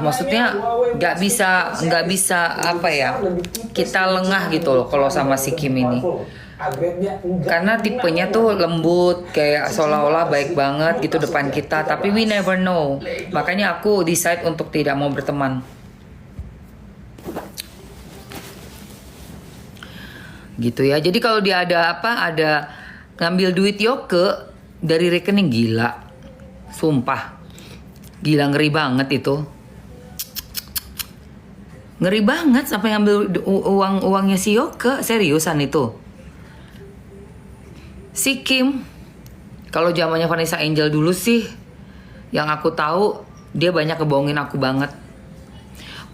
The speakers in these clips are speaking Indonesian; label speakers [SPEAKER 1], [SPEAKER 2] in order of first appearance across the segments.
[SPEAKER 1] maksudnya nggak bisa apa ya, kita lengah gitu loh kalau sama si Kim ini. Karena tipenya tuh lembut, kayak seolah-olah baik banget gitu depan kita, tapi we never know. Makanya aku decide untuk tidak mau berteman. Gitu ya. Jadi kalau dia ada ngambil duit Yoke dari rekening, gila. Sumpah. Gila, ngeri banget itu. Ngeri banget sampai ngambil uangnya si Yoke, seriusan itu. Si Kim, kalau zamannya Vanessa Angel dulu sih, yang aku tahu dia banyak kebohongin aku banget.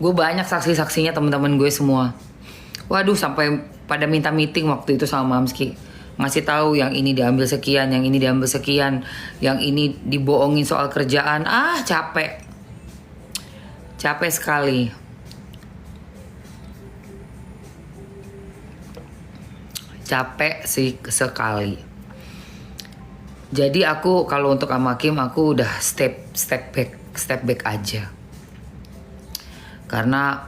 [SPEAKER 1] Gue banyak saksi-saksinya, teman-teman gue semua. Waduh, sampai pada minta meeting waktu itu sama Mamski. Ngasih tahu yang ini diambil sekian, yang ini diambil sekian, yang ini dibohongin soal kerjaan. Capek. Capek sekali. Capek sih sekali. Jadi aku kalau untuk sama Kim, aku udah step back aja. Karena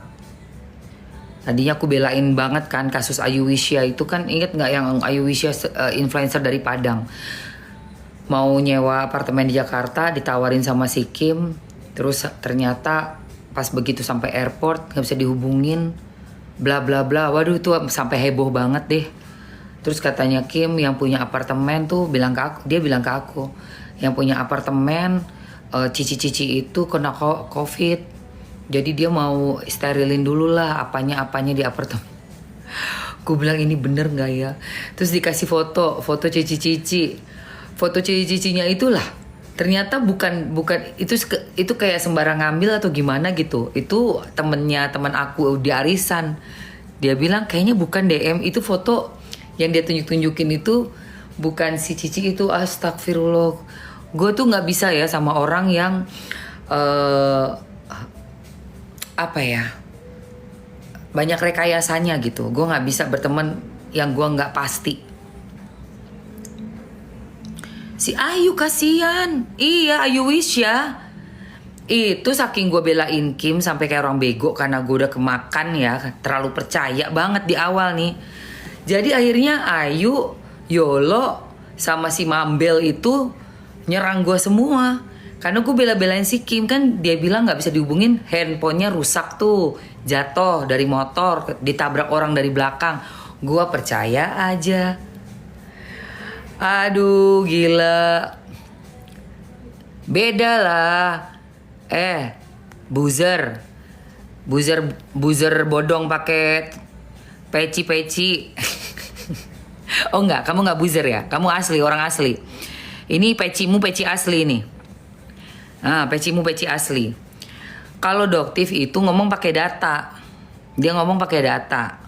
[SPEAKER 1] tadinya aku belain banget kan kasus Ayu Wisya itu kan, inget nggak yang Ayu Wisya influencer dari Padang mau nyewa apartemen di Jakarta, ditawarin sama si Kim, terus ternyata pas begitu sampai airport nggak bisa dihubungin, bla bla bla. Waduh, itu sampai heboh banget deh. Terus katanya Kim yang punya apartemen tuh dia bilang ke aku, yang punya apartemen cici-cici itu kena COVID. Jadi dia mau sterilin dulu lah apanya di apartemen. Gue bilang ini bener nggak ya? Terus dikasih foto cici-cici. Foto cici-cicinya itulah. Ternyata bukan itu kayak sembarang ngambil atau gimana gitu. Itu teman aku di arisan. Dia bilang kayaknya bukan DM, itu foto yang dia tunjukin itu bukan si Cici itu. Astagfirullah. Gue tuh nggak bisa ya sama orang yang banyak rekayasanya gitu. Gue nggak bisa berteman yang gue nggak pasti. Si Ayu kasihan. Iya, Ayu Wisya. Itu saking gue belain Kim sampai kayak orang bego karena gue udah kemakan ya, terlalu percaya banget di awal nih. Jadi akhirnya Ayu, Yolo, sama si Mambel itu nyerang gue semua. Karena gue bela-belain si Kim, kan dia bilang gak bisa dihubungin, handphonenya rusak tuh, jatuh dari motor, ditabrak orang dari belakang. Gue percaya aja. Aduh, gila. Beda lah. Buzzer bodong pakai peci. Oh enggak, kamu enggak buzzer ya? Kamu asli, orang asli. Ini pecimu peci asli nih. Pecimu peci asli. Kalau Doktif itu ngomong pakai data. Dia ngomong pakai data.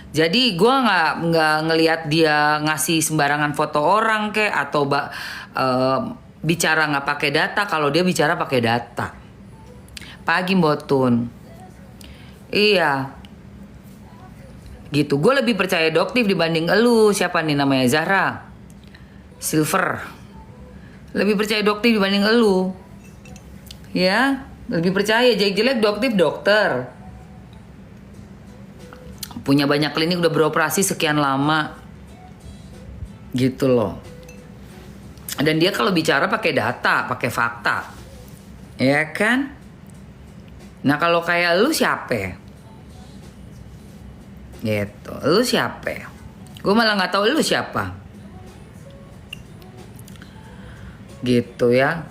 [SPEAKER 1] Jadi gue nggak ngelihat dia ngasih sembarangan foto orang atau bicara nggak pakai data. Kalau dia bicara pakai data. Pagi Mbotun. Iya. Gitu, gue lebih percaya Doktif dibanding elu. Siapa nih namanya? Zahra Silver. Lebih percaya Doktif dibanding elu. Ya, lebih percaya. Jelek-jelek Doktif dokter, punya banyak klinik, udah beroperasi sekian lama. Gitu loh. Dan dia kalau bicara pakai data, pakai fakta. Ya kan? Nah kalau kayak lu siapa? Gitu, lu siapa? Gue malah nggak tahu lu siapa. Gitu ya.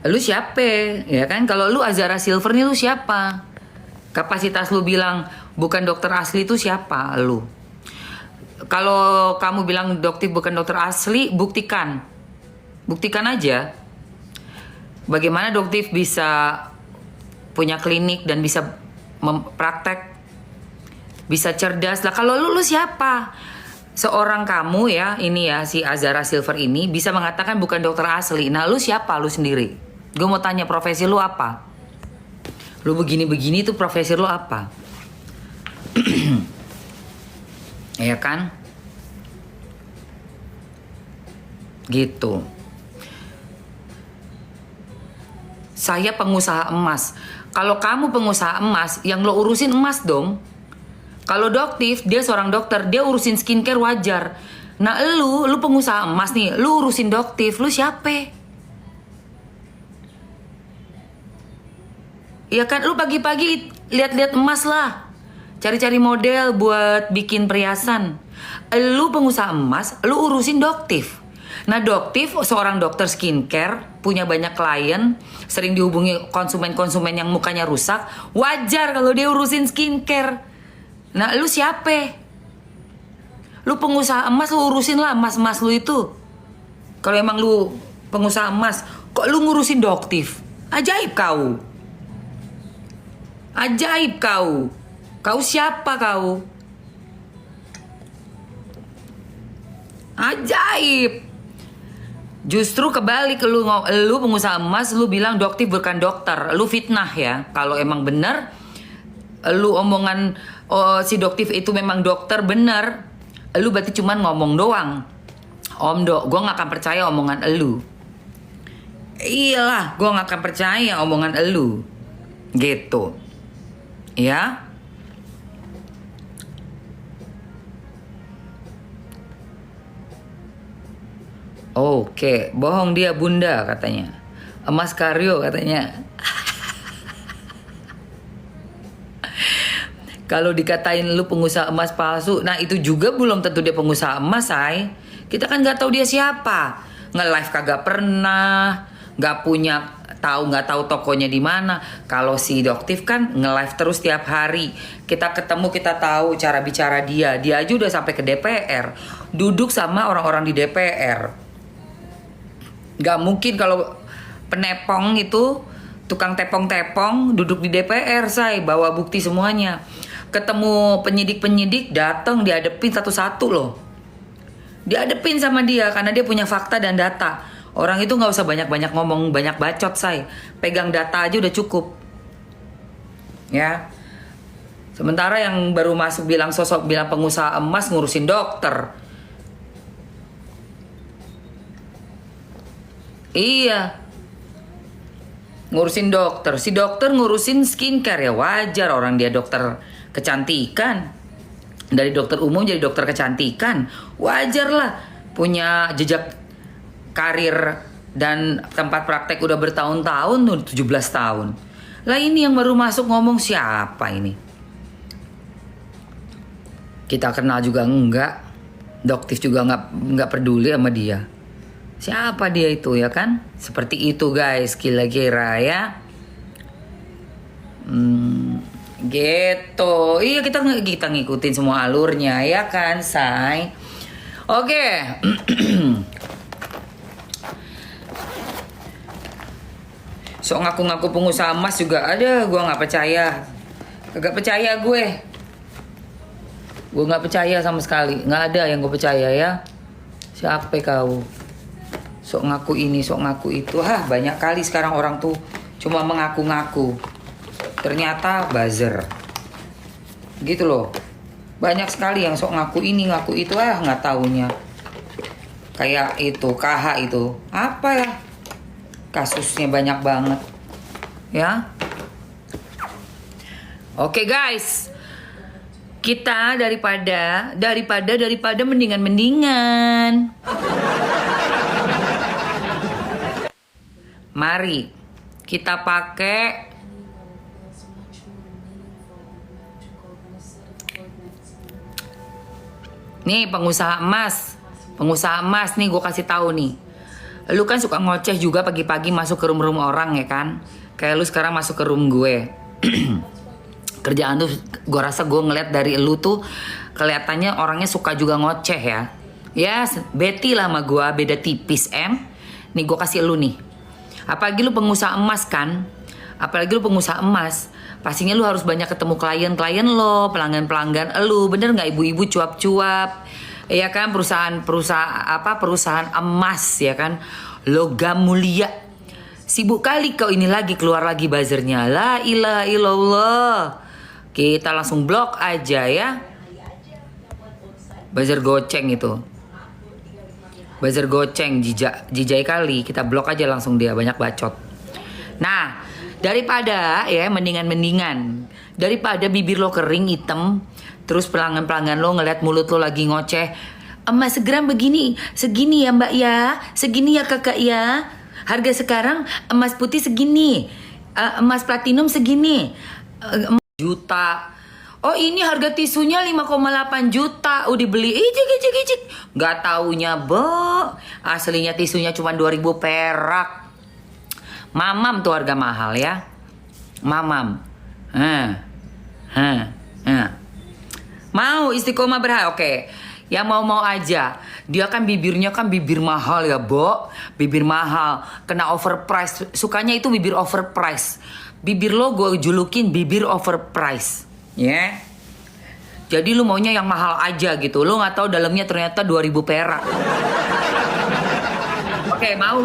[SPEAKER 1] Lu siapa? Ya kan, kalau lu Azhara Silver nih lu siapa? Kapasitas lu bilang bukan dokter asli itu siapa lu? Kalau kamu bilang Doktif bukan dokter asli, buktikan. Buktikan aja. Bagaimana Doktif bisa punya klinik dan bisa mempraktek, bisa cerdas lah. Kalau lu siapa? Seorang kamu ya, ini ya si Azhara Silver ini bisa mengatakan bukan dokter asli. Nah lu siapa lu sendiri? Gue mau tanya, profesi lu apa? Lu begini-begini tuh profesi lu apa? Ya kan? Gitu. Saya pengusaha emas. Kalau kamu pengusaha emas, yang lo urusin emas dong. Kalau Doktif, dia seorang dokter, dia urusin skincare wajar. Nah lu pengusaha emas nih, lu urusin Doktif, lu siapa? Ya kan, lu pagi-pagi lihat-lihat emas lah. Cari-cari model buat bikin perhiasan. Lu pengusaha emas, lu urusin Doktif. Nah Doktif seorang dokter skincare, punya banyak klien, sering dihubungi konsumen-konsumen yang mukanya rusak. Wajar kalau dia urusin skincare. Nah lu siapa? Lu pengusaha emas, lu urusin lah emas-emas lu itu. Kalau emang lu pengusaha emas, kok lu ngurusin Doktif? Ajaib kau. Ajaib kau. Kau siapa kau? Ajaib. Justru kebalik, lu pengusaha emas, lu bilang Doktif bukan dokter. Lu fitnah ya. Kalau emang bener lu omongan si Doktif itu memang dokter bener, lu berarti cuman ngomong doang. Om Dok, gue gak akan percaya omongan elu. Iyalah, gue gak akan percaya omongan elu. Gitu. Ya. Oke, bohong dia bunda katanya. Emas Karyo katanya. Kalau dikatain lu pengusaha emas palsu, nah itu juga belum tentu dia pengusaha emas, say. Kita kan nggak tahu dia siapa. Nge-live kagak pernah, nggak tahu tokonya di mana. Kalau si Doktif kan nge-live terus tiap hari. Kita ketemu, kita tahu cara bicara dia. Dia aja udah sampai ke DPR, duduk sama orang-orang di DPR. Nggak mungkin kalau penepong itu, tukang tepong-tepong duduk di DPR, say, bawa bukti semuanya. Ketemu penyidik-penyidik, datang dihadepin satu-satu loh. Dihadepin sama dia karena dia punya fakta dan data. Orang itu nggak usah banyak-banyak ngomong, banyak bacot, say. Pegang data aja udah cukup. Ya. Sementara yang baru masuk bilang pengusaha emas ngurusin dokter. Iya. Ngurusin dokter. Si dokter ngurusin skincare, ya wajar, orang dia dokter kecantikan. Dari dokter umum jadi dokter kecantikan. Wajar lah. Punya jejak karir dan tempat praktek udah bertahun-tahun, 17 tahun. Lah ini yang baru masuk ngomong siapa ini? Kita kenal juga enggak. Doktif juga enggak peduli sama dia. Siapa dia itu, ya kan? Seperti itu guys, kira-kira ya. Gitu. Iya, kita ngikutin semua alurnya, ya kan, say. Oke. Sok ngaku-ngaku pengusaha emas juga ada, gue nggak percaya. Kagak percaya gue. Gue nggak percaya sama sekali. Nggak ada yang gue percaya ya. Siapa kau? Sok ngaku ini, sok ngaku itu. Banyak kali sekarang orang tuh cuma mengaku-ngaku. Ternyata buzzer. Gitu loh. Banyak sekali yang sok ngaku ini, ngaku itu. Nggak taunya. Kayak itu, KH itu. Apa ya? Kasusnya banyak banget. Ya. Oke guys. Kita daripada mendingan. Mari kita pakai nih pengusaha emas nih, gue kasih tahu nih. Lu kan suka ngoceh juga pagi-pagi masuk ke room orang, ya kan? Kayak lu sekarang masuk ke room gue. Kerjaan tuh gue rasa gue ngeliat dari lu tuh kelihatannya orangnya suka juga ngoceh ya. Ya Betty lah sama gue, beda tipis Nih gue kasih lu nih. Apalagi lu pengusaha emas kan. Apalagi lu pengusaha emas. Pastinya lu harus banyak ketemu klien-klien lo, pelanggan-pelanggan lu. Bener gak ibu-ibu cuap-cuap? Ya kan, perusahaan emas, ya kan, logam mulia. Sibuk kali kau ini lagi keluar lagi buzzernya. La ilaha illallah. Kita langsung blok aja ya. Buzzer goceng itu. Buzzer goceng jijai kali, kita blok aja langsung dia, banyak bacot. Nah, daripada ya mendingan daripada bibir lo kering hitam, terus pelanggan-pelanggan lo ngeliat mulut lo lagi ngoceh, emas segram begini, segini ya mbak ya, segini ya kakak ya. Harga sekarang emas putih segini, emas platinum segini, juta. Oh ini harga tisunya 5,8 juta. Dibeli icik. Gak taunya aslinya tisunya cuma 2.000 perak. Mamam tuh harga mahal ya. Mamam. Mau istiqomah berhak. Oke. Ya mau aja. Dia kan bibirnya kan bibir mahal ya, Bo. Bibir mahal. Kena overprice. Sukanya itu bibir overprice. Bibir lo gue julukin bibir overprice. Ya. Yeah. Jadi lu maunya yang mahal aja gitu. Lu nggak tahu dalamnya ternyata 2.000 perak. Oke, mau.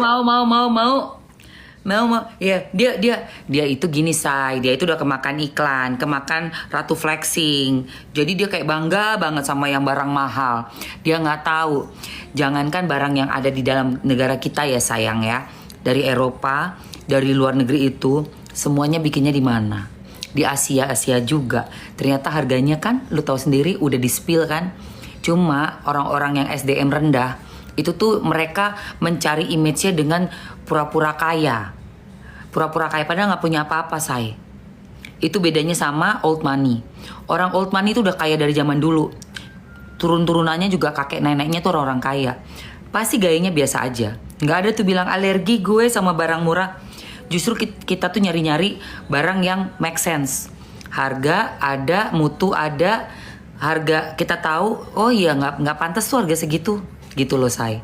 [SPEAKER 1] Ya, dia itu gini, say. Dia itu udah kemakan iklan, kemakan Ratu Flexing. Jadi dia kayak bangga banget sama yang barang mahal. Dia nggak tahu. Jangankan barang yang ada di dalam negara kita ya, sayang ya. Dari Eropa, dari luar negeri itu, semuanya bikinnya di mana? Di Asia juga. Ternyata harganya kan lu tahu sendiri udah di-spill kan. Cuma orang-orang yang SDM rendah itu tuh mereka mencari image-nya dengan pura-pura kaya. Pura-pura kaya padahal nggak punya apa-apa, say. Itu bedanya sama old money. Orang old money itu udah kaya dari zaman dulu. Turun-turunannya juga kakek neneknya tuh orang-orang kaya. Pasti gayanya biasa aja. Nggak ada tuh bilang alergi gue sama barang murah. Justru kita tuh nyari-nyari barang yang make sense. Harga ada, mutu ada, harga kita tahu. Oh iya nggak pantas tuh harga segitu, gitu loh, say.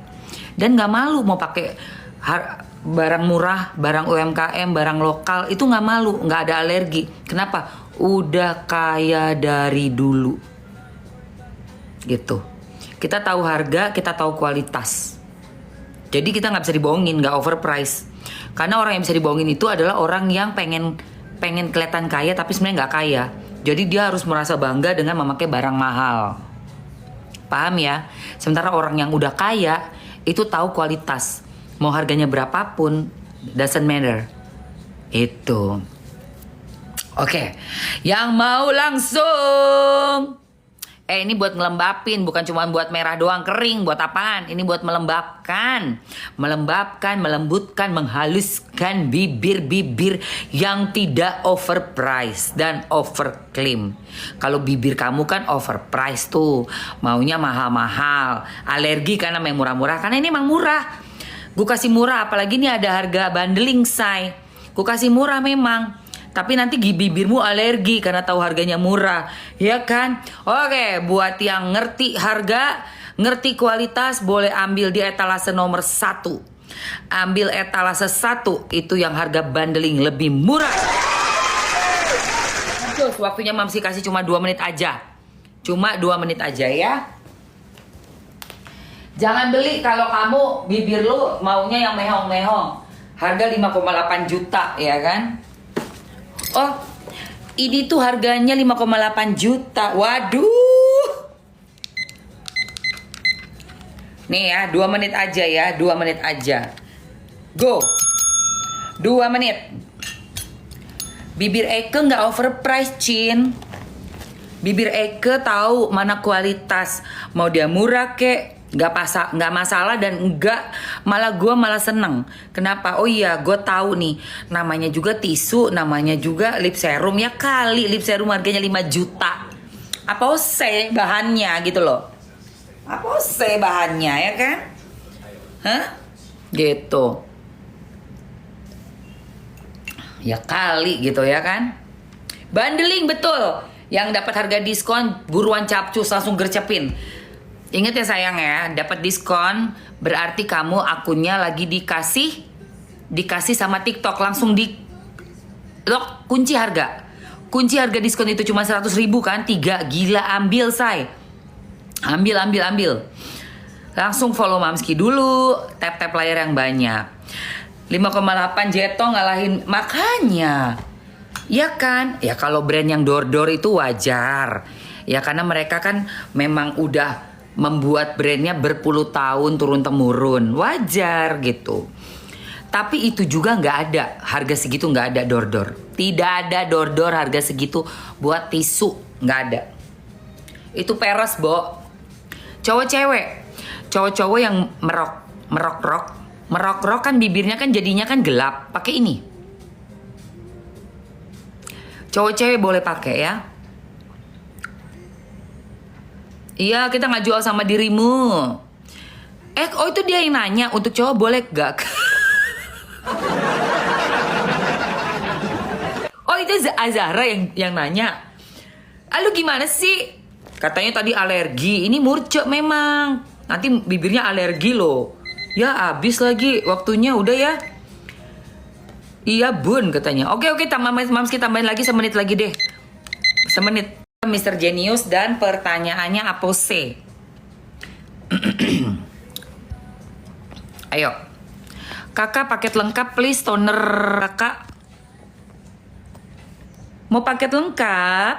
[SPEAKER 1] Dan nggak malu mau pakai barang murah, barang UMKM, barang lokal itu nggak malu, nggak ada alergi. Kenapa? Udah kaya dari dulu, gitu. Kita tahu harga, kita tahu kualitas. Jadi kita nggak bisa dibohongin, nggak overprice. Karena orang yang bisa dibohongin itu adalah orang yang pengen kelihatan kaya tapi sebenarnya nggak kaya. Jadi dia harus merasa bangga dengan memakai barang mahal. Paham ya? Sementara orang yang udah kaya itu tahu kualitas. Mau harganya berapapun, doesn't matter. Itu. Oke. Yang mau langsung. Ini buat ngelembapin, bukan cuma buat merah doang, kering. Buat apaan? Ini buat melembabkan, melembutkan, menghaluskan bibir-bibir yang tidak overpriced dan overclaim. Kalau bibir kamu kan overpriced tuh, maunya mahal-mahal, alergi karena yang murah-murah. Karena ini emang murah. Gue kasih murah, apalagi ini ada harga bundling, say. Gue kasih murah memang. Tapi nanti bibirmu alergi karena tahu harganya murah, ya kan? Oke, buat yang ngerti harga, ngerti kualitas, boleh ambil di etalase nomor 1. Ambil etalase 1, itu yang harga bundling lebih murah. Terus waktunya Mamsi kasih cuma 2 menit aja. Cuma 2 menit aja ya. Jangan beli kalau kamu bibir lu maunya yang mehong-mehong. Harga 5,8 juta ya kan? Oh, ini tuh harganya 5,8 juta. Waduh. Nih ya, 2 menit aja ya, 2 menit aja. Go. 2 menit. Bibir Eke nggak overpriced, Cin. Bibir Eke tahu mana kualitas. Mau dia murah kek, nggak masalah, dan malah gue malah seneng. Kenapa? Oh iya, gue tahu nih, namanya juga tisu, namanya juga lip serum. Ya kali lip serum harganya 5 juta. Apa ose bahannya gitu loh. Apa ose bahannya ya kan? Hah? Gitu. Ya kali gitu ya kan? Bundling betul. Yang dapat harga diskon buruan capcus langsung gercepin. Ingat ya sayang ya, dapat diskon berarti kamu akunnya lagi dikasih sama TikTok, langsung di lock, kunci harga diskon itu cuma 100.000 kan, 3 gila, ambil say, ambil langsung follow Mamski dulu, tap layar yang banyak. 5,8 Jetong ngalahin, makanya ya kan, ya kalau brand yang door itu wajar ya, karena mereka kan memang udah membuat brandnya berpuluh tahun turun temurun, wajar gitu. Tapi itu juga nggak ada harga segitu, nggak ada dor-dor. Tidak ada dor-dor harga segitu buat tisu, nggak ada. Itu peres, Bo. Cowok-cowok yang merok kan bibirnya kan jadinya kan gelap. Pakai ini. Cowok-cewek boleh pakai ya. Iya, kita nggak jual sama dirimu. Oh itu dia yang nanya, untuk cowok boleh gak? Oh itu Azahra yang nanya. Lu gimana sih? Katanya tadi alergi. Ini murcek memang. Nanti bibirnya alergi loh. Ya habis lagi waktunya, udah ya. Iya bun katanya. Oke Mams, kita tambahin lagi semenit lagi deh. Semenit. Mr. Genius dan pertanyaannya apa sih? Ayo. Kakak paket lengkap please, toner kakak. Mau paket lengkap?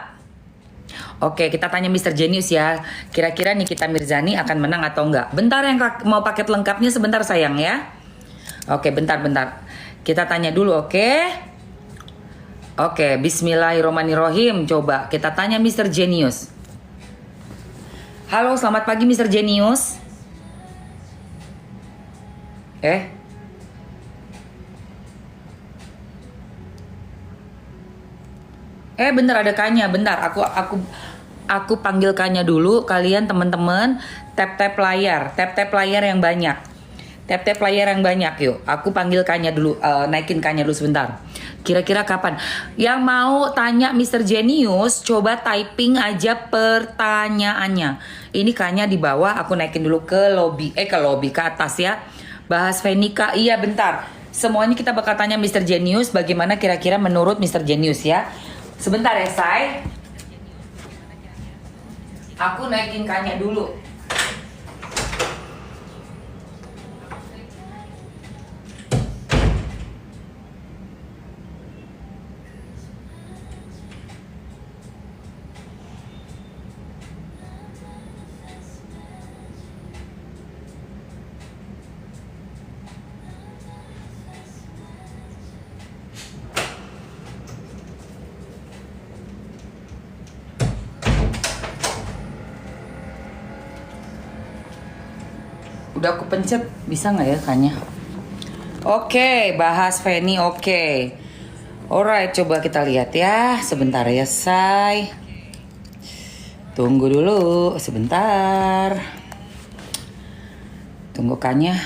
[SPEAKER 1] Oke, kita tanya Mr. Genius ya. Kira-kira Nikita Mirzani akan menang atau enggak? Bentar, yang mau paket lengkapnya sebentar sayang ya. Oke, bentar. Kita tanya dulu, oke? Oke, bismillahirrohmanirrohim. Coba kita tanya Mr. Genius. Halo, selamat pagi Mr. Genius. Bentar, ada Kanya. Bentar, aku panggil Kanya dulu. Kalian teman-teman tap layar yang banyak. Tap layar yang banyak yuk. Aku panggil Kanya dulu, naikin Kanya dulu sebentar. Kira-kira kapan? Yang mau tanya Mr. Genius, coba typing aja pertanyaannya. Ini Kanya di bawah, aku naikin dulu ke lobby, ke atas ya. Bahas Venika, iya bentar. Semuanya kita bakal tanya Mr. Genius, bagaimana kira-kira menurut Mr. Genius ya. Sebentar ya, Say. Aku naikin Kanya dulu. Udah aku pencet, bisa nggak ya Kanya? Oke, bahas Feni, oke. Alright, coba kita lihat ya. Sebentar ya, Say. Tunggu dulu, sebentar. Tunggu Kanya.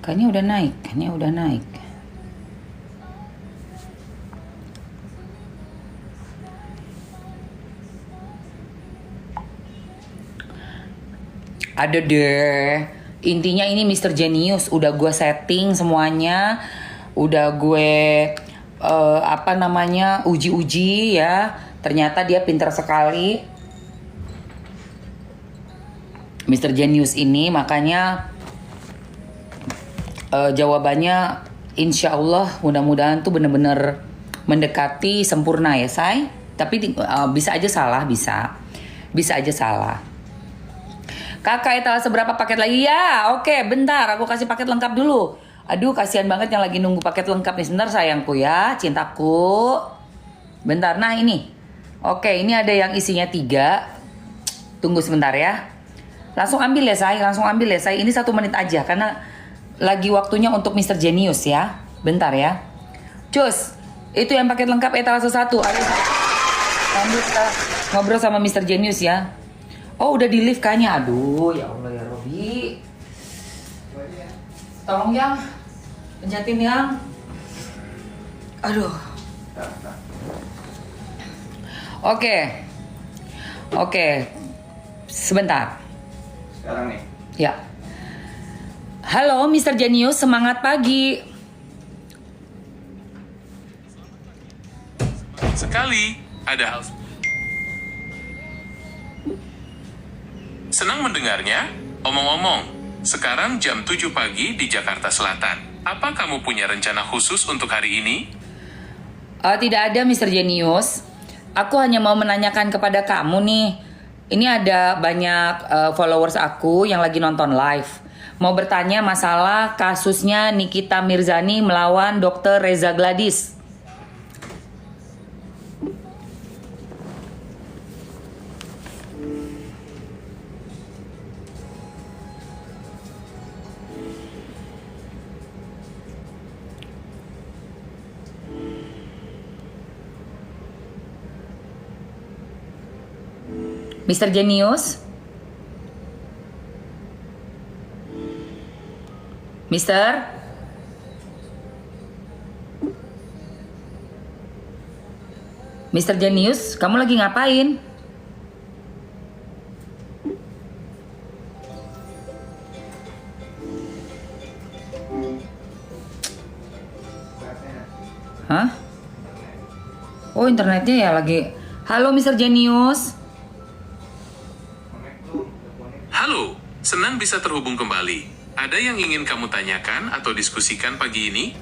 [SPEAKER 1] Kanya udah naik. Ada deh. Intinya ini Mr. Genius udah gue setting semuanya, udah gue uji-uji ya. Ternyata dia pintar sekali, Mr. Genius ini. Makanya jawabannya insya Allah mudah-mudahan tuh bener-bener mendekati sempurna ya, Say. Tapi bisa aja salah, bisa aja salah. Kakak etalase seberapa paket lagi? Ya, oke, bentar. Aku kasih paket lengkap dulu. Aduh, kasihan banget yang lagi nunggu paket lengkap nih. Sebentar sayangku ya, cintaku. Bentar, nah ini. Oke, ini ada yang isinya 3. Tunggu sebentar ya. Langsung ambil ya, Say. Ini 1 menit aja, karena lagi waktunya untuk Mr. Genius ya. Bentar ya. Cus, itu yang paket lengkap etalase 1. Ayo, ambil, kita ngobrol sama Mr. Genius ya. Oh udah di lift Kanya. Aduh ya Allah ya Robi. Tolong yang pencetin yang. Aduh. Oke. Sebentar.
[SPEAKER 2] Sekarang nih.
[SPEAKER 1] Ya. Halo Mr. Genius, semangat pagi.
[SPEAKER 3] Sekali ada hal. Senang mendengarnya. Omong-omong, sekarang jam 7 pagi di Jakarta Selatan. Apa kamu punya rencana khusus untuk hari ini?
[SPEAKER 1] Tidak ada Mr. Genius. Aku hanya mau menanyakan kepada kamu nih. Ini ada banyak followers aku yang lagi nonton live. mau bertanya masalah kasusnya Nikita Mirzani melawan Dr. Reza Gladys. Mr. Genius? Mister? Mr. Genius, kamu lagi ngapain? Hah? Oh, internetnya ya lagi. Halo Mr. Genius.
[SPEAKER 3] Halo, senang bisa terhubung kembali. Ada yang ingin kamu tanyakan atau diskusikan pagi ini?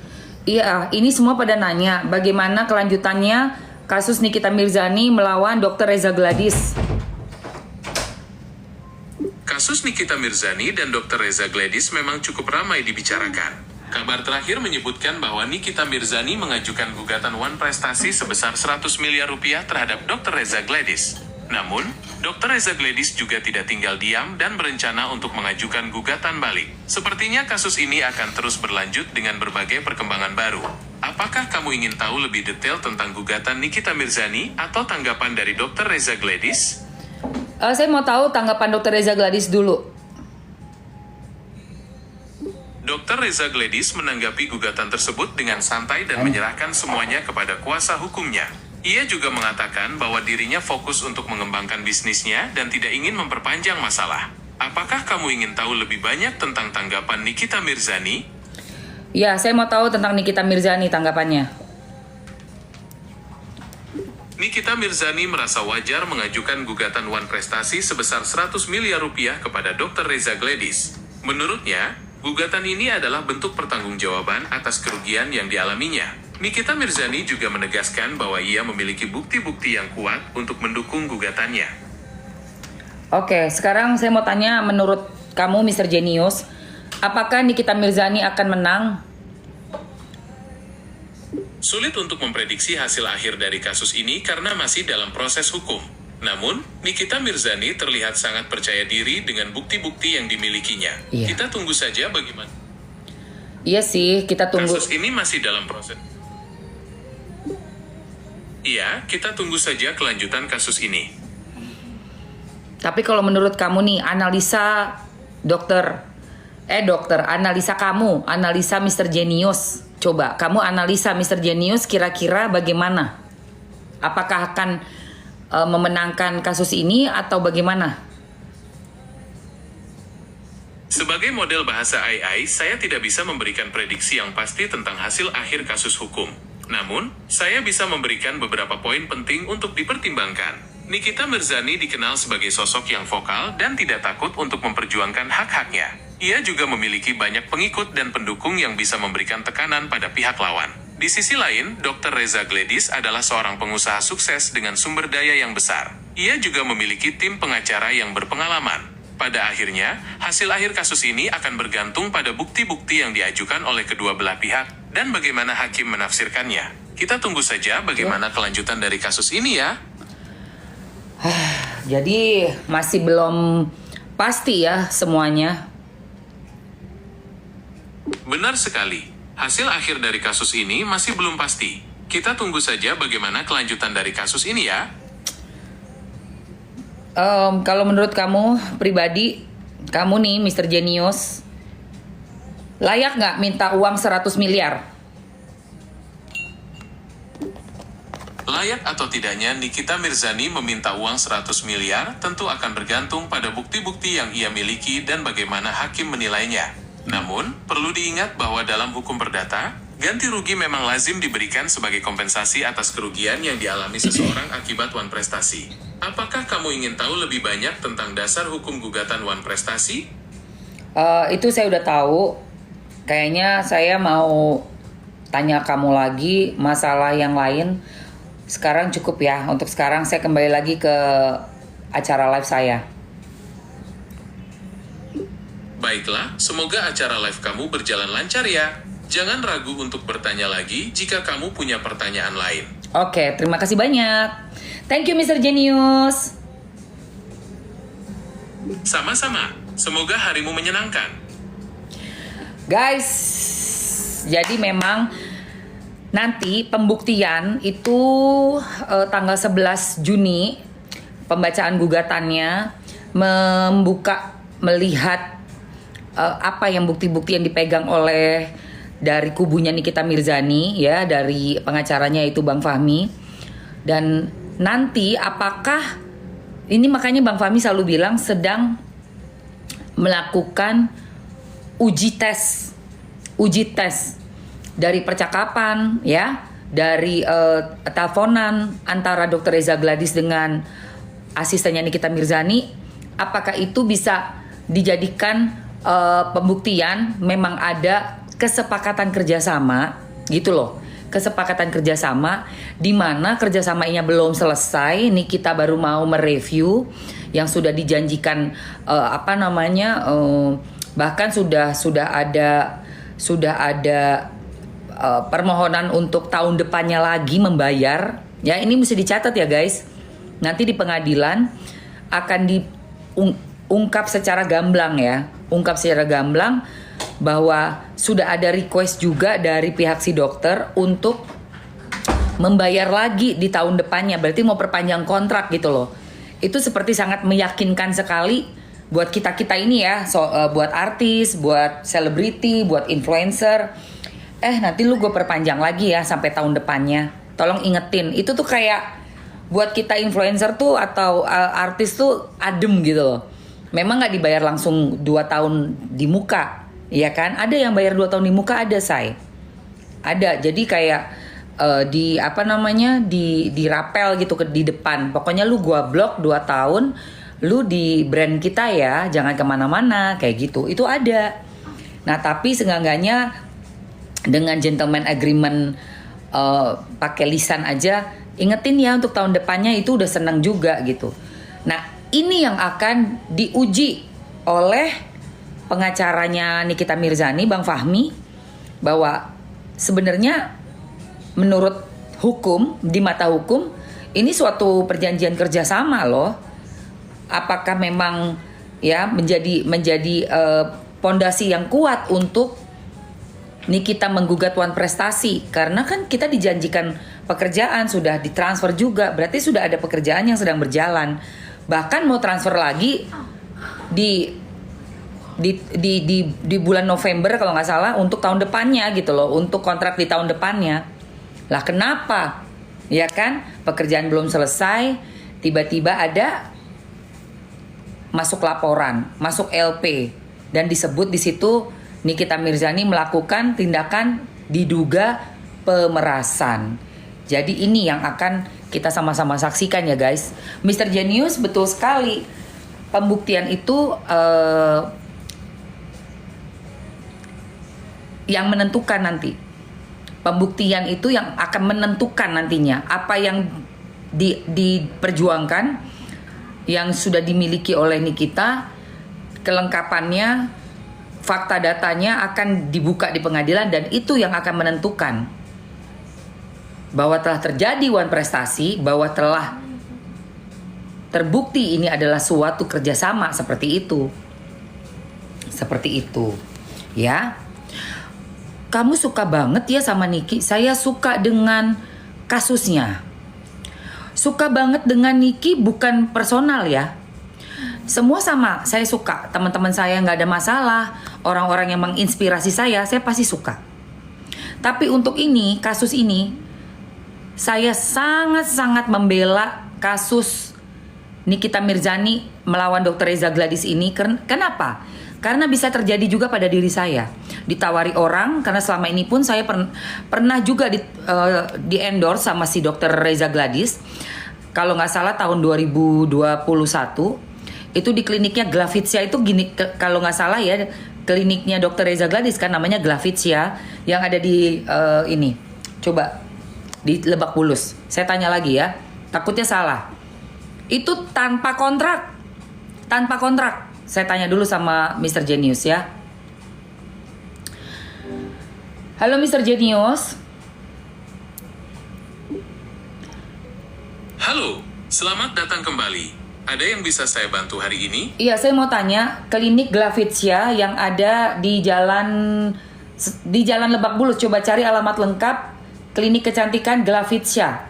[SPEAKER 1] Iya, ini semua pada nanya bagaimana kelanjutannya kasus Nikita Mirzani melawan Dr. Reza Gladys.
[SPEAKER 3] Kasus Nikita Mirzani dan Dr. Reza Gladys memang cukup ramai dibicarakan. Kabar terakhir menyebutkan bahwa Nikita Mirzani mengajukan gugatan One Prestasi sebesar 100 miliar rupiah terhadap Dr. Reza Gladys. Namun, Dr. Reza Gladys juga tidak tinggal diam dan berencana untuk mengajukan gugatan balik. Sepertinya kasus ini akan terus berlanjut dengan berbagai perkembangan baru. Apakah kamu ingin tahu lebih detail tentang gugatan Nikita Mirzani atau tanggapan dari Dr. Reza Gladys?
[SPEAKER 1] Saya mau tahu tanggapan Dr. Reza Gladys dulu.
[SPEAKER 3] Dr. Reza Gladys menanggapi gugatan tersebut dengan santai dan menyerahkan semuanya kepada kuasa hukumnya. Ia juga mengatakan bahwa dirinya fokus untuk mengembangkan bisnisnya dan tidak ingin memperpanjang masalah. Apakah kamu ingin tahu lebih banyak tentang tanggapan Nikita Mirzani?
[SPEAKER 1] Ya, saya mau tahu tentang Nikita Mirzani tanggapannya.
[SPEAKER 3] Nikita Mirzani merasa wajar mengajukan gugatan One Prestasi sebesar 100 miliar rupiah kepada Dr. Reza Gladys. Menurutnya, gugatan ini adalah bentuk pertanggungjawaban atas kerugian yang dialaminya. Nikita Mirzani juga menegaskan bahwa ia memiliki bukti-bukti yang kuat untuk mendukung gugatannya.
[SPEAKER 1] Oke, sekarang saya mau tanya menurut kamu Mr. Genius, apakah Nikita Mirzani akan menang?
[SPEAKER 3] Sulit untuk memprediksi hasil akhir dari kasus ini karena masih dalam proses hukum. Namun, Nikita Mirzani terlihat sangat percaya diri dengan bukti-bukti yang dimilikinya.
[SPEAKER 1] Iya.
[SPEAKER 3] Kita tunggu saja bagaimana.
[SPEAKER 1] Iya sih, kita tunggu.
[SPEAKER 3] Kasus ini masih dalam proses. Iya, kita tunggu saja kelanjutan kasus ini.
[SPEAKER 1] Tapi kalau menurut kamu nih, analisa analisa kamu, analisa Mr. Genius. Coba, kamu analisa Mr. Genius kira-kira bagaimana? Apakah akan memenangkan kasus ini atau bagaimana?
[SPEAKER 3] Sebagai model bahasa AI, saya tidak bisa memberikan prediksi yang pasti tentang hasil akhir kasus hukum. Namun, saya bisa memberikan beberapa poin penting untuk dipertimbangkan. Nikita Mirzani dikenal sebagai sosok yang vokal dan tidak takut untuk memperjuangkan hak-haknya. Ia juga memiliki banyak pengikut dan pendukung yang bisa memberikan tekanan pada pihak lawan. Di sisi lain, Dr. Reza Gladys adalah seorang pengusaha sukses dengan sumber daya yang besar. Ia juga memiliki tim pengacara yang berpengalaman. Pada akhirnya, hasil akhir kasus ini akan bergantung pada bukti-bukti yang diajukan oleh kedua belah pihak dan bagaimana hakim menafsirkannya. Kita tunggu saja bagaimana kelanjutan dari kasus ini ya.
[SPEAKER 1] Jadi masih belum pasti ya semuanya.
[SPEAKER 3] Benar sekali. Hasil akhir dari kasus ini masih belum pasti. Kita tunggu saja bagaimana kelanjutan dari kasus ini ya.
[SPEAKER 1] Kalau menurut kamu pribadi, kamu nih Mr. Genius, layak nggak minta uang 100 miliar?
[SPEAKER 3] Layak atau tidaknya Nikita Mirzani meminta uang 100 miliar tentu akan bergantung pada bukti-bukti yang ia miliki dan bagaimana hakim menilainya. Namun, perlu diingat bahwa dalam hukum perdata, ganti rugi memang lazim diberikan sebagai kompensasi atas kerugian yang dialami seseorang akibat One Prestasi. Apakah kamu ingin tahu lebih banyak tentang dasar hukum gugatan One Prestasi?
[SPEAKER 1] Itu saya udah tahu. Kayaknya saya mau tanya kamu lagi masalah yang lain. Sekarang cukup ya. Untuk sekarang saya kembali lagi ke acara live saya.
[SPEAKER 3] Baiklah, semoga acara live kamu berjalan lancar ya. Jangan ragu untuk bertanya lagi jika kamu punya pertanyaan lain.
[SPEAKER 1] Oke, terima kasih banyak. Thank you Mr. Genius.
[SPEAKER 3] Sama-sama, semoga harimu menyenangkan.
[SPEAKER 1] Guys, jadi memang nanti pembuktian itu tanggal 11 Juni pembacaan gugatannya melihat apa yang bukti-bukti yang dipegang oleh dari kubunya Nikita Mirzani ya, dari pengacaranya itu Bang Fahmi. Dan nanti apakah ini, makanya Bang Fahmi selalu bilang sedang melakukan uji tes dari percakapan ya, dari teleponan antara Dr. Reza Gladys dengan asistennya Nikita Mirzani. Apakah itu bisa dijadikan pembuktian memang ada kesepakatan kerjasama gitu loh, kesepakatan kerjasama di mana kerjasamanya belum selesai. Nih kita baru mau mereview yang sudah dijanjikan bahkan sudah ada permohonan untuk tahun depannya lagi membayar ya. Ini mesti dicatat ya guys, nanti di pengadilan akan diungkap secara gamblang ya, bahwa sudah ada request juga dari pihak si dokter untuk membayar lagi di tahun depannya, berarti mau perpanjang kontrak gitu loh. Itu seperti sangat meyakinkan sekali buat kita ini ya, buat artis, buat selebriti, buat influencer. Nanti lu gue perpanjang lagi ya sampai tahun depannya. Tolong ingetin, itu tuh kayak buat kita influencer tuh atau artis tuh adem gitu loh. Memang nggak dibayar langsung 2 tahun di muka, ya kan? Ada yang bayar 2 tahun di muka, ada ada. Jadi kayak di rapel gitu di depan. Pokoknya lu gua blok 2 tahun, lu di brand kita ya, jangan kemana-mana kayak gitu. Itu ada. Nah tapi seenggaknya dengan gentleman agreement pakai lisan aja, ingetin ya untuk tahun depannya, itu udah senang juga gitu. Nah ini yang akan diuji oleh pengacaranya Nikita Mirzani, Bang Fahmi, bahwa sebenarnya menurut hukum, di mata hukum, ini suatu perjanjian kerjasama loh. Apakah memang ya menjadi pondasi yang kuat untuk Nikita menggugat One Prestasi, karena kan kita dijanjikan pekerjaan, sudah ditransfer juga, berarti sudah ada pekerjaan yang sedang berjalan. Bahkan mau transfer lagi di bulan November kalau nggak salah, untuk tahun depannya gitu loh, untuk kontrak di tahun depannya. Lah kenapa? Ya kan, pekerjaan belum selesai, tiba-tiba ada masuk laporan, masuk LP, dan disebut di situ Nikita Mirzani melakukan tindakan diduga pemerasan. Jadi ini yang akan kita sama-sama saksikan ya guys. Mr. Genius, betul sekali. Pembuktian itu yang menentukan nanti. Pembuktian itu yang akan menentukan nantinya apa yang diperjuangkan, yang sudah dimiliki oleh Nikita, kelengkapannya, fakta datanya akan dibuka di pengadilan, dan itu yang akan menentukan bahwa telah terjadi One Prestasi, bahwa telah terbukti ini adalah suatu kerjasama seperti itu. Seperti itu. Ya. Kamu suka banget ya sama Niki. Saya suka dengan kasusnya. Suka banget dengan Niki bukan personal ya. Semua sama, saya suka. Teman-teman saya nggak ada masalah. Orang-orang yang menginspirasi saya pasti suka. Tapi untuk ini, kasus ini, saya sangat-sangat membela kasus Nikita Mirzani melawan Dr. Reza Gladys ini. Kenapa? Karena bisa terjadi juga pada diri saya. Ditawari orang, karena selama ini pun saya pernah juga di endorse sama si Dr. Reza Gladys. Kalau nggak salah tahun 2021, itu di kliniknya Glavitsia itu gini, kalau nggak salah ya, kliniknya Dr. Reza Gladys kan namanya Glavitsia, yang ada di ini. Coba di Lebak Bulus. Saya tanya lagi ya, takutnya salah. Itu tanpa kontrak. Saya tanya dulu sama Mr. Genius ya. Halo Mr. Genius.
[SPEAKER 3] Halo, selamat datang kembali. Ada yang bisa saya bantu hari ini?
[SPEAKER 1] Iya, saya mau tanya, klinik Glavitsia yang ada di Jalan Lebak Bulus. Coba cari alamat lengkap klinik kecantikan Glavitsia.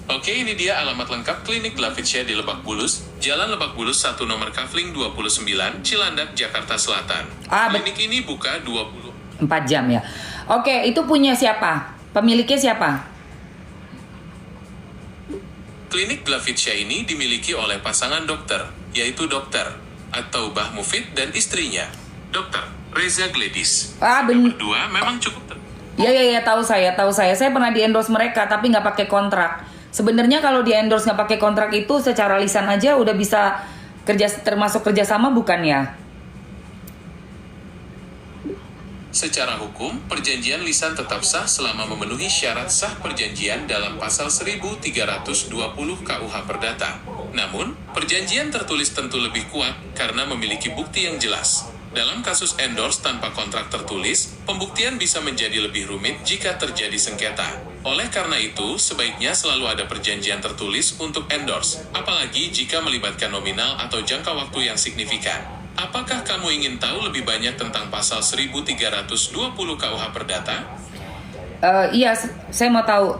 [SPEAKER 3] Oke, ini dia alamat lengkap klinik Glavitsia di Lebak Bulus, Jalan Lebak Bulus 1 nomor kafling 29, Cilandak, Jakarta Selatan. Klinik ini buka
[SPEAKER 1] 4 jam ya. Oke, itu punya siapa? Pemiliknya siapa?
[SPEAKER 3] Klinik Glavitsia ini dimiliki oleh pasangan dokter, yaitu dokter atau Bah Mufid dan istrinya, Dr. Reza Gladys. Berdua memang cukup
[SPEAKER 1] Ya, tahu saya. Saya pernah di-endorse mereka tapi nggak pakai kontrak. Sebenarnya kalau di-endorse nggak pakai kontrak itu secara lisan aja udah bisa termasuk kerjasama bukan ya?
[SPEAKER 3] Secara hukum, perjanjian lisan tetap sah selama memenuhi syarat sah perjanjian dalam pasal 1320 KUH Perdata. Namun, perjanjian tertulis tentu lebih kuat karena memiliki bukti yang jelas. Dalam kasus endorse tanpa kontrak tertulis, pembuktian bisa menjadi lebih rumit jika terjadi sengketa. Oleh karena itu, sebaiknya selalu ada perjanjian tertulis untuk endorse, apalagi jika melibatkan nominal atau jangka waktu yang signifikan. Apakah kamu ingin tahu lebih banyak tentang pasal 1320 KUH Perdata?
[SPEAKER 1] Iya, saya mau tahu.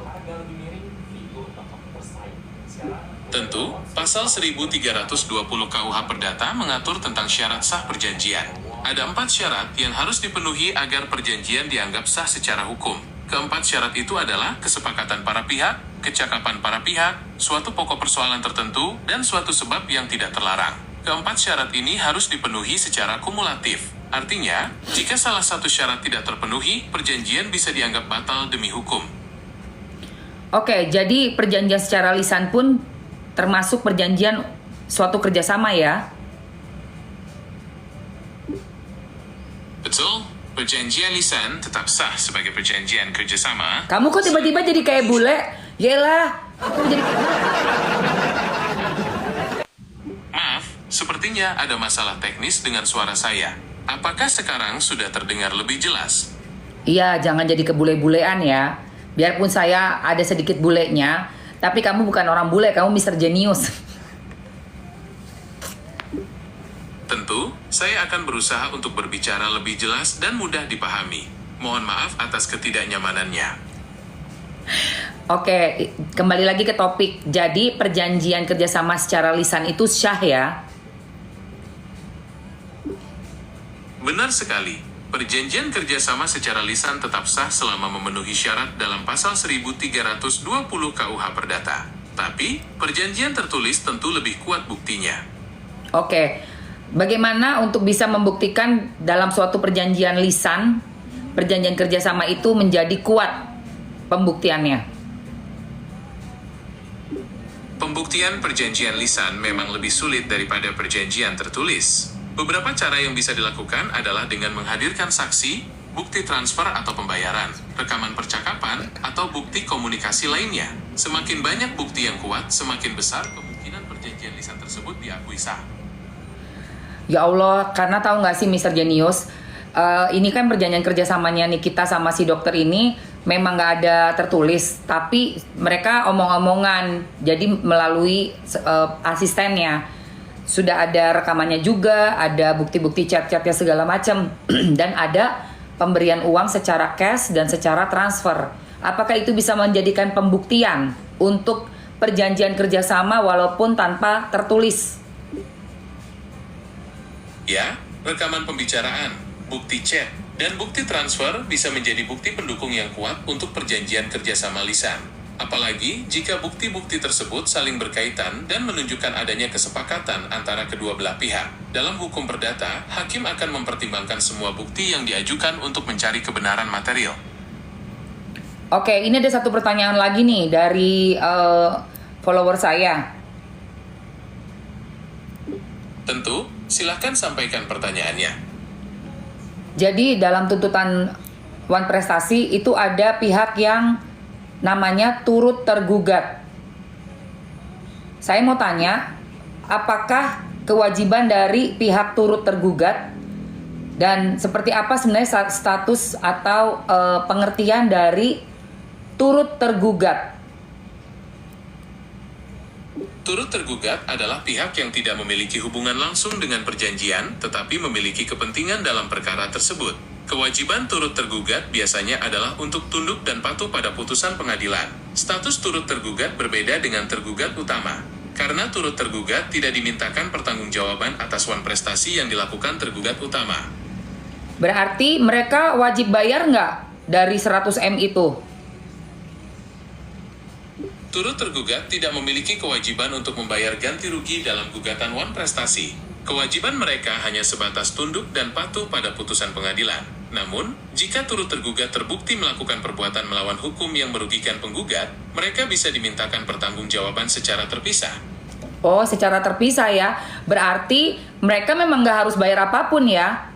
[SPEAKER 3] Tentu, pasal 1320 KUH Perdata mengatur tentang syarat sah perjanjian. Ada 4 syarat yang harus dipenuhi agar perjanjian dianggap sah secara hukum. Keempat syarat itu adalah kesepakatan para pihak, kecakapan para pihak, suatu pokok persoalan tertentu, dan suatu sebab yang tidak terlarang. Keempat syarat ini harus dipenuhi secara kumulatif. Artinya, jika salah satu syarat tidak terpenuhi, perjanjian bisa dianggap batal demi hukum.
[SPEAKER 1] Oke, jadi perjanjian secara lisan pun termasuk perjanjian suatu kerjasama ya?
[SPEAKER 3] Betul, perjanjian lisan tetap sah sebagai perjanjian kerjasama.
[SPEAKER 1] Kamu kok tiba-tiba jadi kayak bule? Yelah, aku jadi...
[SPEAKER 3] Maaf, sepertinya ada masalah teknis dengan suara saya. Apakah sekarang sudah terdengar lebih jelas?
[SPEAKER 1] Iya, jangan jadi kebule-bulean ya. Biarpun saya ada sedikit bulenya, tapi kamu bukan orang bule, kamu Mr. Genius.
[SPEAKER 3] Tentu, saya akan berusaha untuk berbicara lebih jelas dan mudah dipahami. Mohon maaf atas ketidaknyamanannya.
[SPEAKER 1] Oke, kembali lagi ke topik. Jadi perjanjian kerjasama secara lisan itu syah ya?
[SPEAKER 3] Benar sekali. Perjanjian kerjasama secara lisan tetap sah selama memenuhi syarat dalam pasal 1320 KUH Perdata. Tapi, perjanjian tertulis tentu lebih kuat buktinya.
[SPEAKER 1] Oke, bagaimana untuk bisa membuktikan dalam suatu perjanjian lisan, perjanjian kerjasama itu menjadi kuat pembuktiannya?
[SPEAKER 3] Pembuktian perjanjian lisan memang lebih sulit daripada perjanjian tertulis. Beberapa cara yang bisa dilakukan adalah dengan menghadirkan saksi, bukti transfer atau pembayaran, rekaman percakapan, atau bukti komunikasi lainnya. Semakin banyak bukti yang kuat, semakin besar kemungkinan perjanjian lisan tersebut diakui sah.
[SPEAKER 1] Ya Allah, karena tahu nggak sih Mr. Genius, ini kan perjanjian kerjasamanya Nikita sama si dokter ini memang nggak ada tertulis, tapi mereka omong-omongan, jadi melalui asistennya. Sudah ada rekamannya juga, ada bukti-bukti chat-chatnya segala macam, dan ada pemberian uang secara cash dan secara transfer. Apakah itu bisa menjadikan pembuktian untuk perjanjian kerjasama walaupun tanpa tertulis?
[SPEAKER 3] Ya, rekaman pembicaraan, bukti chat, dan bukti transfer bisa menjadi bukti pendukung yang kuat untuk perjanjian kerjasama lisan. Apalagi jika bukti-bukti tersebut saling berkaitan dan menunjukkan adanya kesepakatan antara kedua belah pihak. Dalam hukum perdata, hakim akan mempertimbangkan semua bukti yang diajukan untuk mencari kebenaran material.
[SPEAKER 1] Oke, ini ada satu pertanyaan lagi nih dari follower saya.
[SPEAKER 3] Tentu, silahkan sampaikan pertanyaannya.
[SPEAKER 1] Jadi dalam tuntutan Wan Prestasi itu ada pihak yang namanya turut tergugat. Saya mau tanya, apakah kewajiban dari pihak turut tergugat dan seperti apa sebenarnya status atau pengertian dari turut tergugat?
[SPEAKER 3] Turut tergugat adalah pihak yang tidak memiliki hubungan langsung dengan perjanjian, tetapi memiliki kepentingan dalam perkara tersebut. Kewajiban turut tergugat biasanya adalah untuk tunduk dan patuh pada putusan pengadilan. Status turut tergugat berbeda dengan tergugat utama. Karena turut tergugat tidak dimintakan pertanggungjawaban atas wan prestasi yang dilakukan tergugat utama.
[SPEAKER 1] Berarti mereka wajib bayar nggak dari 100M itu?
[SPEAKER 3] Turut tergugat tidak memiliki kewajiban untuk membayar ganti rugi dalam gugatan wan prestasi. Kewajiban mereka hanya sebatas tunduk dan patuh pada putusan pengadilan. Namun, jika turut tergugat terbukti melakukan perbuatan melawan hukum yang merugikan penggugat, mereka bisa dimintakan pertanggungjawaban secara terpisah.
[SPEAKER 1] Oh, secara terpisah ya. Berarti mereka memang nggak harus bayar apapun ya?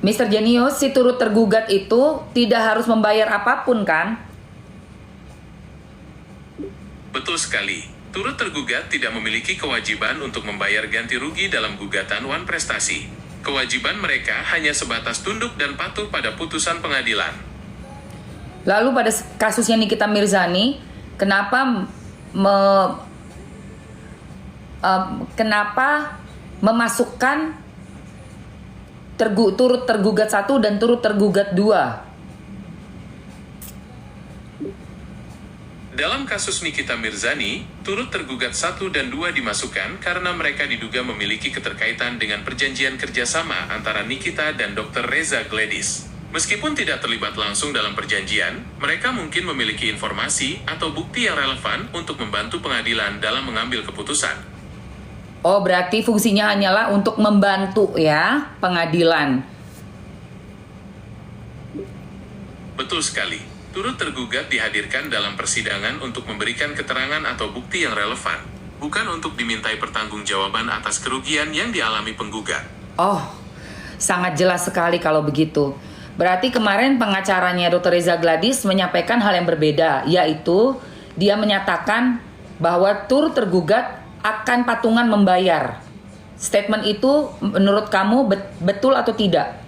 [SPEAKER 1] Mr. Jenius, si turut tergugat itu tidak harus membayar apapun kan?
[SPEAKER 3] Betul sekali. Turut tergugat tidak memiliki kewajiban untuk membayar ganti rugi dalam gugatan wan prestasi. Kewajiban mereka hanya sebatas tunduk dan patuh pada putusan pengadilan.
[SPEAKER 1] Lalu pada kasusnya Nikita Mirzani, kenapa memasukkan turut tergugat 1 dan turut tergugat 2?
[SPEAKER 3] Dalam kasus Nikita Mirzani, turut tergugat 1 dan 2 dimasukkan karena mereka diduga memiliki keterkaitan dengan perjanjian kerjasama antara Nikita dan Dr. Reza Gladys. Meskipun tidak terlibat langsung dalam perjanjian, mereka mungkin memiliki informasi atau bukti yang relevan untuk membantu pengadilan dalam mengambil keputusan.
[SPEAKER 1] Oh, berarti fungsinya hanyalah untuk membantu ya pengadilan.
[SPEAKER 3] Betul sekali. Turut tergugat dihadirkan dalam persidangan untuk memberikan keterangan atau bukti yang relevan, bukan untuk dimintai pertanggungjawaban atas kerugian yang dialami penggugat.
[SPEAKER 1] Oh, sangat jelas sekali kalau begitu. Berarti kemarin pengacaranya Dr. Reza Gladys menyampaikan hal yang berbeda, yaitu dia menyatakan bahwa turut tergugat akan patungan membayar. Statement itu menurut kamu betul atau tidak?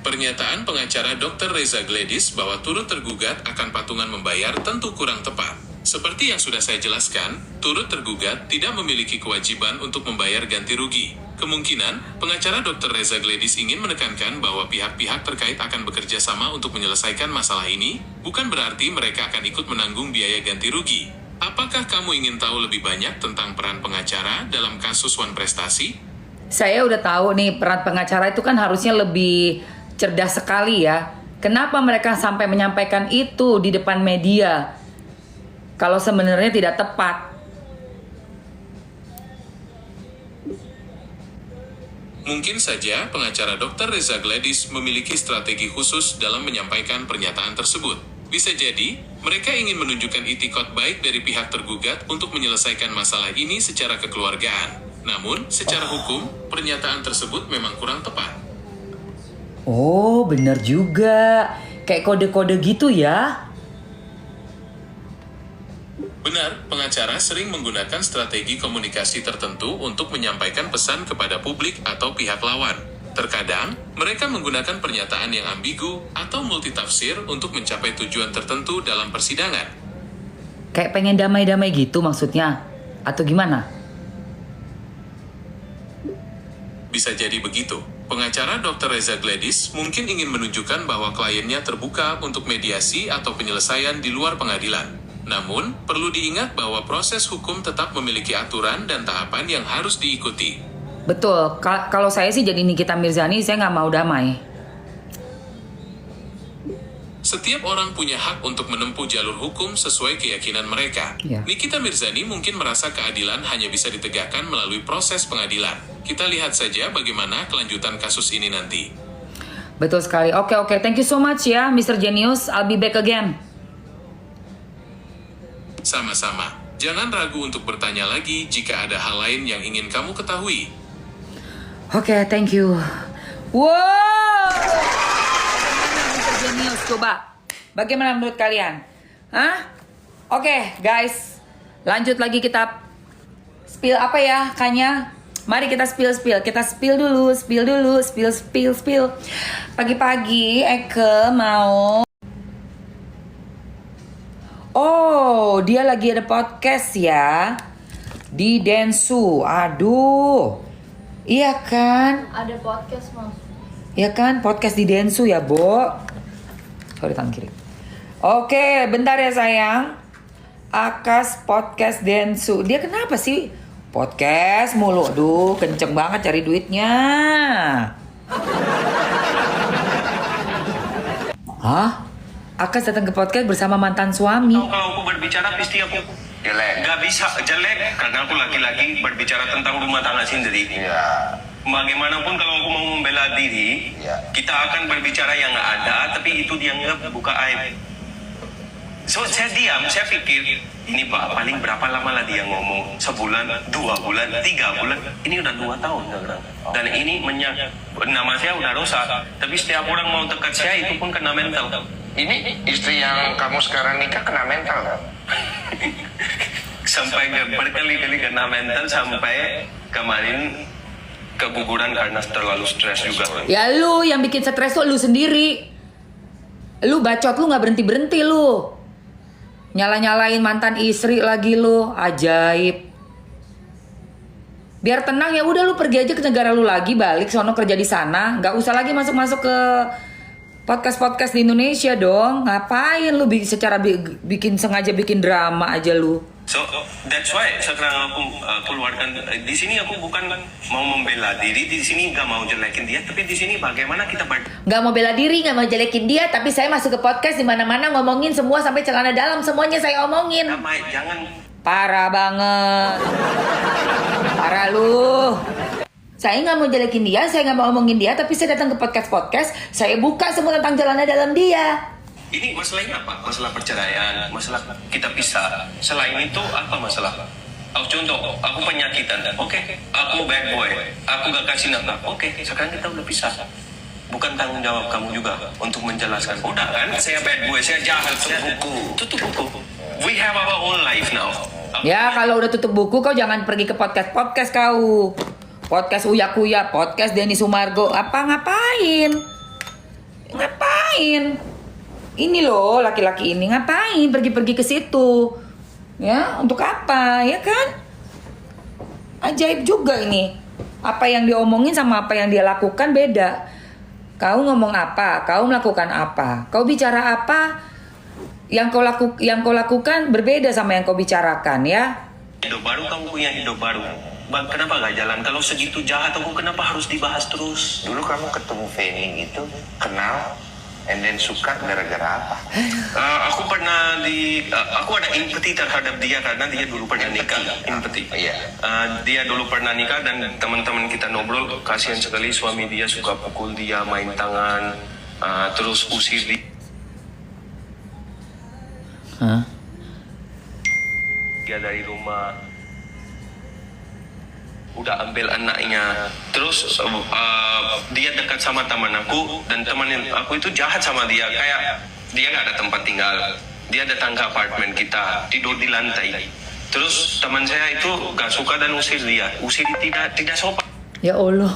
[SPEAKER 3] Pernyataan pengacara Dr. Reza Gladys bahwa turut tergugat akan patungan membayar tentu kurang tepat. Seperti yang sudah saya jelaskan, turut tergugat tidak memiliki kewajiban untuk membayar ganti rugi. Kemungkinan, pengacara Dr. Reza Gladys ingin menekankan bahwa pihak-pihak terkait akan bekerja sama untuk menyelesaikan masalah ini, bukan berarti mereka akan ikut menanggung biaya ganti rugi. Apakah kamu ingin tahu lebih banyak tentang peran pengacara dalam kasus wan prestasi?
[SPEAKER 1] Saya udah tahu nih, peran pengacara itu kan harusnya lebih cerdas sekali ya. Kenapa mereka sampai menyampaikan itu di depan media? Kalau sebenarnya tidak tepat.
[SPEAKER 3] Mungkin saja pengacara Dr. Reza Gladys memiliki strategi khusus dalam menyampaikan pernyataan tersebut. Bisa jadi, mereka ingin menunjukkan itikad baik dari pihak tergugat untuk menyelesaikan masalah ini secara kekeluargaan. Namun, secara hukum, pernyataan tersebut memang kurang tepat.
[SPEAKER 1] Oh, benar juga. Kayak kode-kode gitu ya.
[SPEAKER 3] Benar, pengacara sering menggunakan strategi komunikasi tertentu untuk menyampaikan pesan kepada publik atau pihak lawan. Terkadang, mereka menggunakan pernyataan yang ambigu atau multitafsir untuk mencapai tujuan tertentu dalam persidangan.
[SPEAKER 1] Kayak pengen damai-damai gitu maksudnya? Atau gimana?
[SPEAKER 3] Bisa jadi begitu. Pengacara Dr. Reza Gladys mungkin ingin menunjukkan bahwa kliennya terbuka untuk mediasi atau penyelesaian di luar pengadilan. Namun, perlu diingat bahwa proses hukum tetap memiliki aturan dan tahapan yang harus diikuti.
[SPEAKER 1] Betul, kalau saya sih jadi Nikita Mirzani, saya nggak mau damai.
[SPEAKER 3] Setiap orang punya hak untuk menempuh jalur hukum sesuai keyakinan mereka.
[SPEAKER 1] Ya.
[SPEAKER 3] Nikita Mirzani mungkin merasa keadilan hanya bisa ditegakkan melalui proses pengadilan. Kita lihat saja bagaimana kelanjutan kasus ini nanti.
[SPEAKER 1] Betul sekali. Oke. Thank you so much ya, Mr. Genius. I'll be back again.
[SPEAKER 3] Sama-sama. Jangan ragu untuk bertanya lagi jika ada hal lain yang ingin kamu ketahui.
[SPEAKER 1] Oke, thank you. Wow! Bagaimana Mr. Genius? Coba. Bagaimana menurut kalian? Hah? Oke, guys. Lanjut lagi kita spill apa ya, Kanya? Mari kita spill. Kita spill dulu. Spill. Pagi-pagi Eke mau... Oh, dia lagi ada podcast ya. Di Densu. Aduh. Iya kan?
[SPEAKER 2] Ada podcast mas.
[SPEAKER 1] Iya kan? Podcast di Densu ya, Bo. Sorry, tangan kiri. Oke, bentar ya sayang. Akas podcast Densu. Dia kenapa sih? Podcast mulu. Aduh, kenceng banget cari duitnya. Hah? Akas datang ke podcast bersama mantan suami.
[SPEAKER 4] Kalau aku berbicara pasti aku jelek. Gak bisa jelek karena aku laki-laki berbicara tentang rumah tangga sendiri.
[SPEAKER 5] Iya.
[SPEAKER 4] Bagaimanapun kalau aku mau membela diri, kita akan berbicara yang ada, tapi itu dianggap buka aib. So saya diam, saya pikir ini Pak paling berapa lama lah dia ngomong? Sebulan, 2 bulan, 3 bulan. Ini udah 2 tahun sekarang. Dan ini nama saya udah rusak. Tapi setiap orang mau dekat saya itu pun kena mental.
[SPEAKER 5] Ini istri yang kamu sekarang nikah kena mental kan?
[SPEAKER 4] Sampai berkali-kali kena mental sampai kemarin keguguran karena terlalu stres juga.
[SPEAKER 1] Ya lu yang bikin stres tuh lu sendiri. Lu bacot, lu gak berhenti-berhenti lu. Nyala-nyalain mantan istri lagi lu. Ajaib. Biar tenang ya udah lu pergi aja ke negara lu lagi, balik sono kerja di sana. Gak usah lagi masuk-masuk ke podcast-podcast di Indonesia dong. Ngapain lu bikin sengaja bikin drama aja lu.
[SPEAKER 4] So that's why sekarang aku keluarkan di sini aku bukan mau membela diri, di sini nggak mau jelekin dia, tapi di sini bagaimana kita
[SPEAKER 1] Nggak mau bela diri, nggak mau jelekin dia, tapi saya masuk ke podcast di mana-mana ngomongin semua sampai celana dalam semuanya saya omongin.
[SPEAKER 4] damai, jangan
[SPEAKER 1] Parah banget. Parah lu. Saya nggak mau jelekin dia, saya nggak mau omongin dia, tapi saya datang ke podcast, saya buka semua tentang celana dalam dia.
[SPEAKER 4] ini masalahnya apa? Masalah perceraian, masalah kita pisah. Selain itu apa masalah? Contoh, aku penyakitan, oke, aku bad boy, aku gak kasih nafkah, oke, sekarang kita udah pisah. Bukan tanggung jawab kamu juga untuk menjelaskan. Udah kan, saya bad boy, saya jahat, tutup buku. We have our own life now.
[SPEAKER 1] Ya kalau udah tutup buku kau jangan pergi ke podcast kau. Podcast Uya Kuya, podcast Denny Sumargo. Ngapain? Ini loh laki-laki ini ngapain pergi-pergi ke situ? Ya, untuk apa? Ya kan? Ajaib juga ini. Apa yang dia omongin sama apa yang dia lakukan beda. Kau ngomong apa? Kau melakukan apa? Kau bicara apa? Yang kau lakukan berbeda sama yang kau bicarakan, ya.
[SPEAKER 4] Hidup baru, kamu punya hidup baru. Bang, kenapa gak jalan? Kalau segitu jahat aku kenapa harus dibahas terus?
[SPEAKER 5] Dulu kamu ketemu Feni gitu, kenal, and then suka gara-gara apa?
[SPEAKER 4] Aku pernah aku ada empathy terhadap dia karena dia dulu pernah nikah. Empathy.
[SPEAKER 5] Iya.
[SPEAKER 4] Dia dulu pernah nikah dan teman-teman kita ngobrol, kasihan sekali suami dia suka pukul dia, main tangan, terus usir dia.
[SPEAKER 1] Hah?
[SPEAKER 4] Dia dari rumah, udah ambil anaknya, terus dia dekat sama teman aku dan teman aku itu jahat sama dia, kayak dia nggak ada tempat tinggal, dia datang ke apartemen kita, tidur di lantai, terus teman saya itu gak suka dan usir dia, tidak sopan.
[SPEAKER 1] Ya Allah.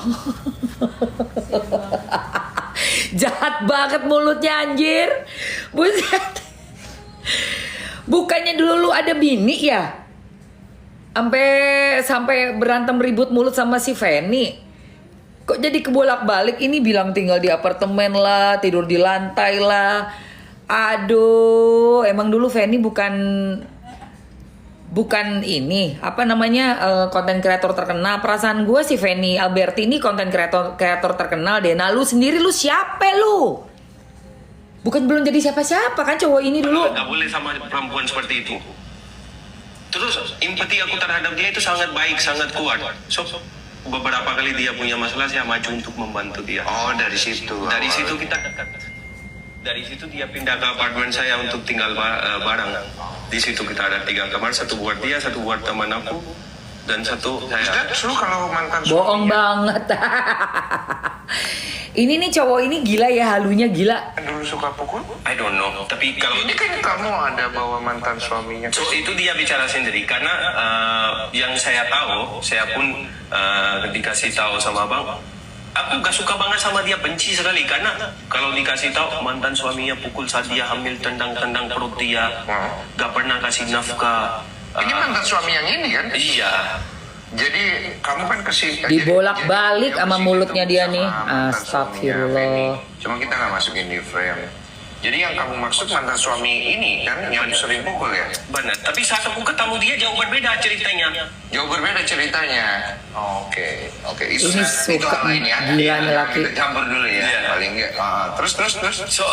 [SPEAKER 1] Jahat banget mulutnya anjir. Buset. Bukannya dulu lu ada bini ya? Sampai berantem ribut mulut sama si Feni. Kok jadi kebolak-balik ini bilang tinggal di apartemen lah, tidur di lantai lah. Aduh, emang dulu Feni bukan ini, apa namanya, konten kreator terkenal. Perasaan gue si Feni Alberti ini konten kreator terkenal deh. Nah lu sendiri lu siapa lu? Bukan belum jadi siapa-siapa kan cowok ini dulu.
[SPEAKER 4] Gak boleh sama perempuan seperti itu. Terus empati aku terhadap dia itu sangat baik, sangat kuat. So beberapa kali dia punya masalah, saya maju untuk membantu dia.
[SPEAKER 5] Oh, dari situ.
[SPEAKER 4] Dari situ kita dekat. Dari situ dia pindah ke apartemen saya untuk tinggal bareng. Di situ kita ada 3 kamar, 1 buat dia, 1 buat teman aku, dan 1
[SPEAKER 5] Is
[SPEAKER 4] saya.
[SPEAKER 5] that true kalau mantan
[SPEAKER 1] Bohong
[SPEAKER 5] suaminya
[SPEAKER 1] banget. Ini nih cowok ini gila ya, halunya gila.
[SPEAKER 5] dulu suka pukul?
[SPEAKER 4] I don't know. Tapi kalau
[SPEAKER 5] Ini kan kamu ada bawa mantan suaminya.
[SPEAKER 4] so itu dia bicara sendiri karena yang saya tahu, saya pun dikasih tahu sama abang, aku gak suka banget sama dia, benci sekali karena kalau dikasih tahu mantan suaminya pukul saat dia hamil, tendang-tendang perut dia, gak pernah kasih nafkah.
[SPEAKER 5] Ini mantan suami yang ini kan?
[SPEAKER 4] Iya.
[SPEAKER 5] Jadi kamu kan
[SPEAKER 1] Dibolak-balik sama mulutnya dia nih.
[SPEAKER 5] Astagfirullah.
[SPEAKER 1] Astagfirullah.
[SPEAKER 5] Cuma kita nggak masukin di frame. Jadi yang kamu maksud mantan suami ini kan yang sering pukul ya?
[SPEAKER 4] Benar, tapi saat aku ketemu dia jauh berbeda ceritanya.
[SPEAKER 5] Jauh berbeda ceritanya. Oke.
[SPEAKER 1] Ini suka
[SPEAKER 5] hal lain ya.
[SPEAKER 1] gila nih laki.
[SPEAKER 5] Kita campur dulu ya.
[SPEAKER 4] Iya.
[SPEAKER 5] Paling enggak. Terus.
[SPEAKER 4] So,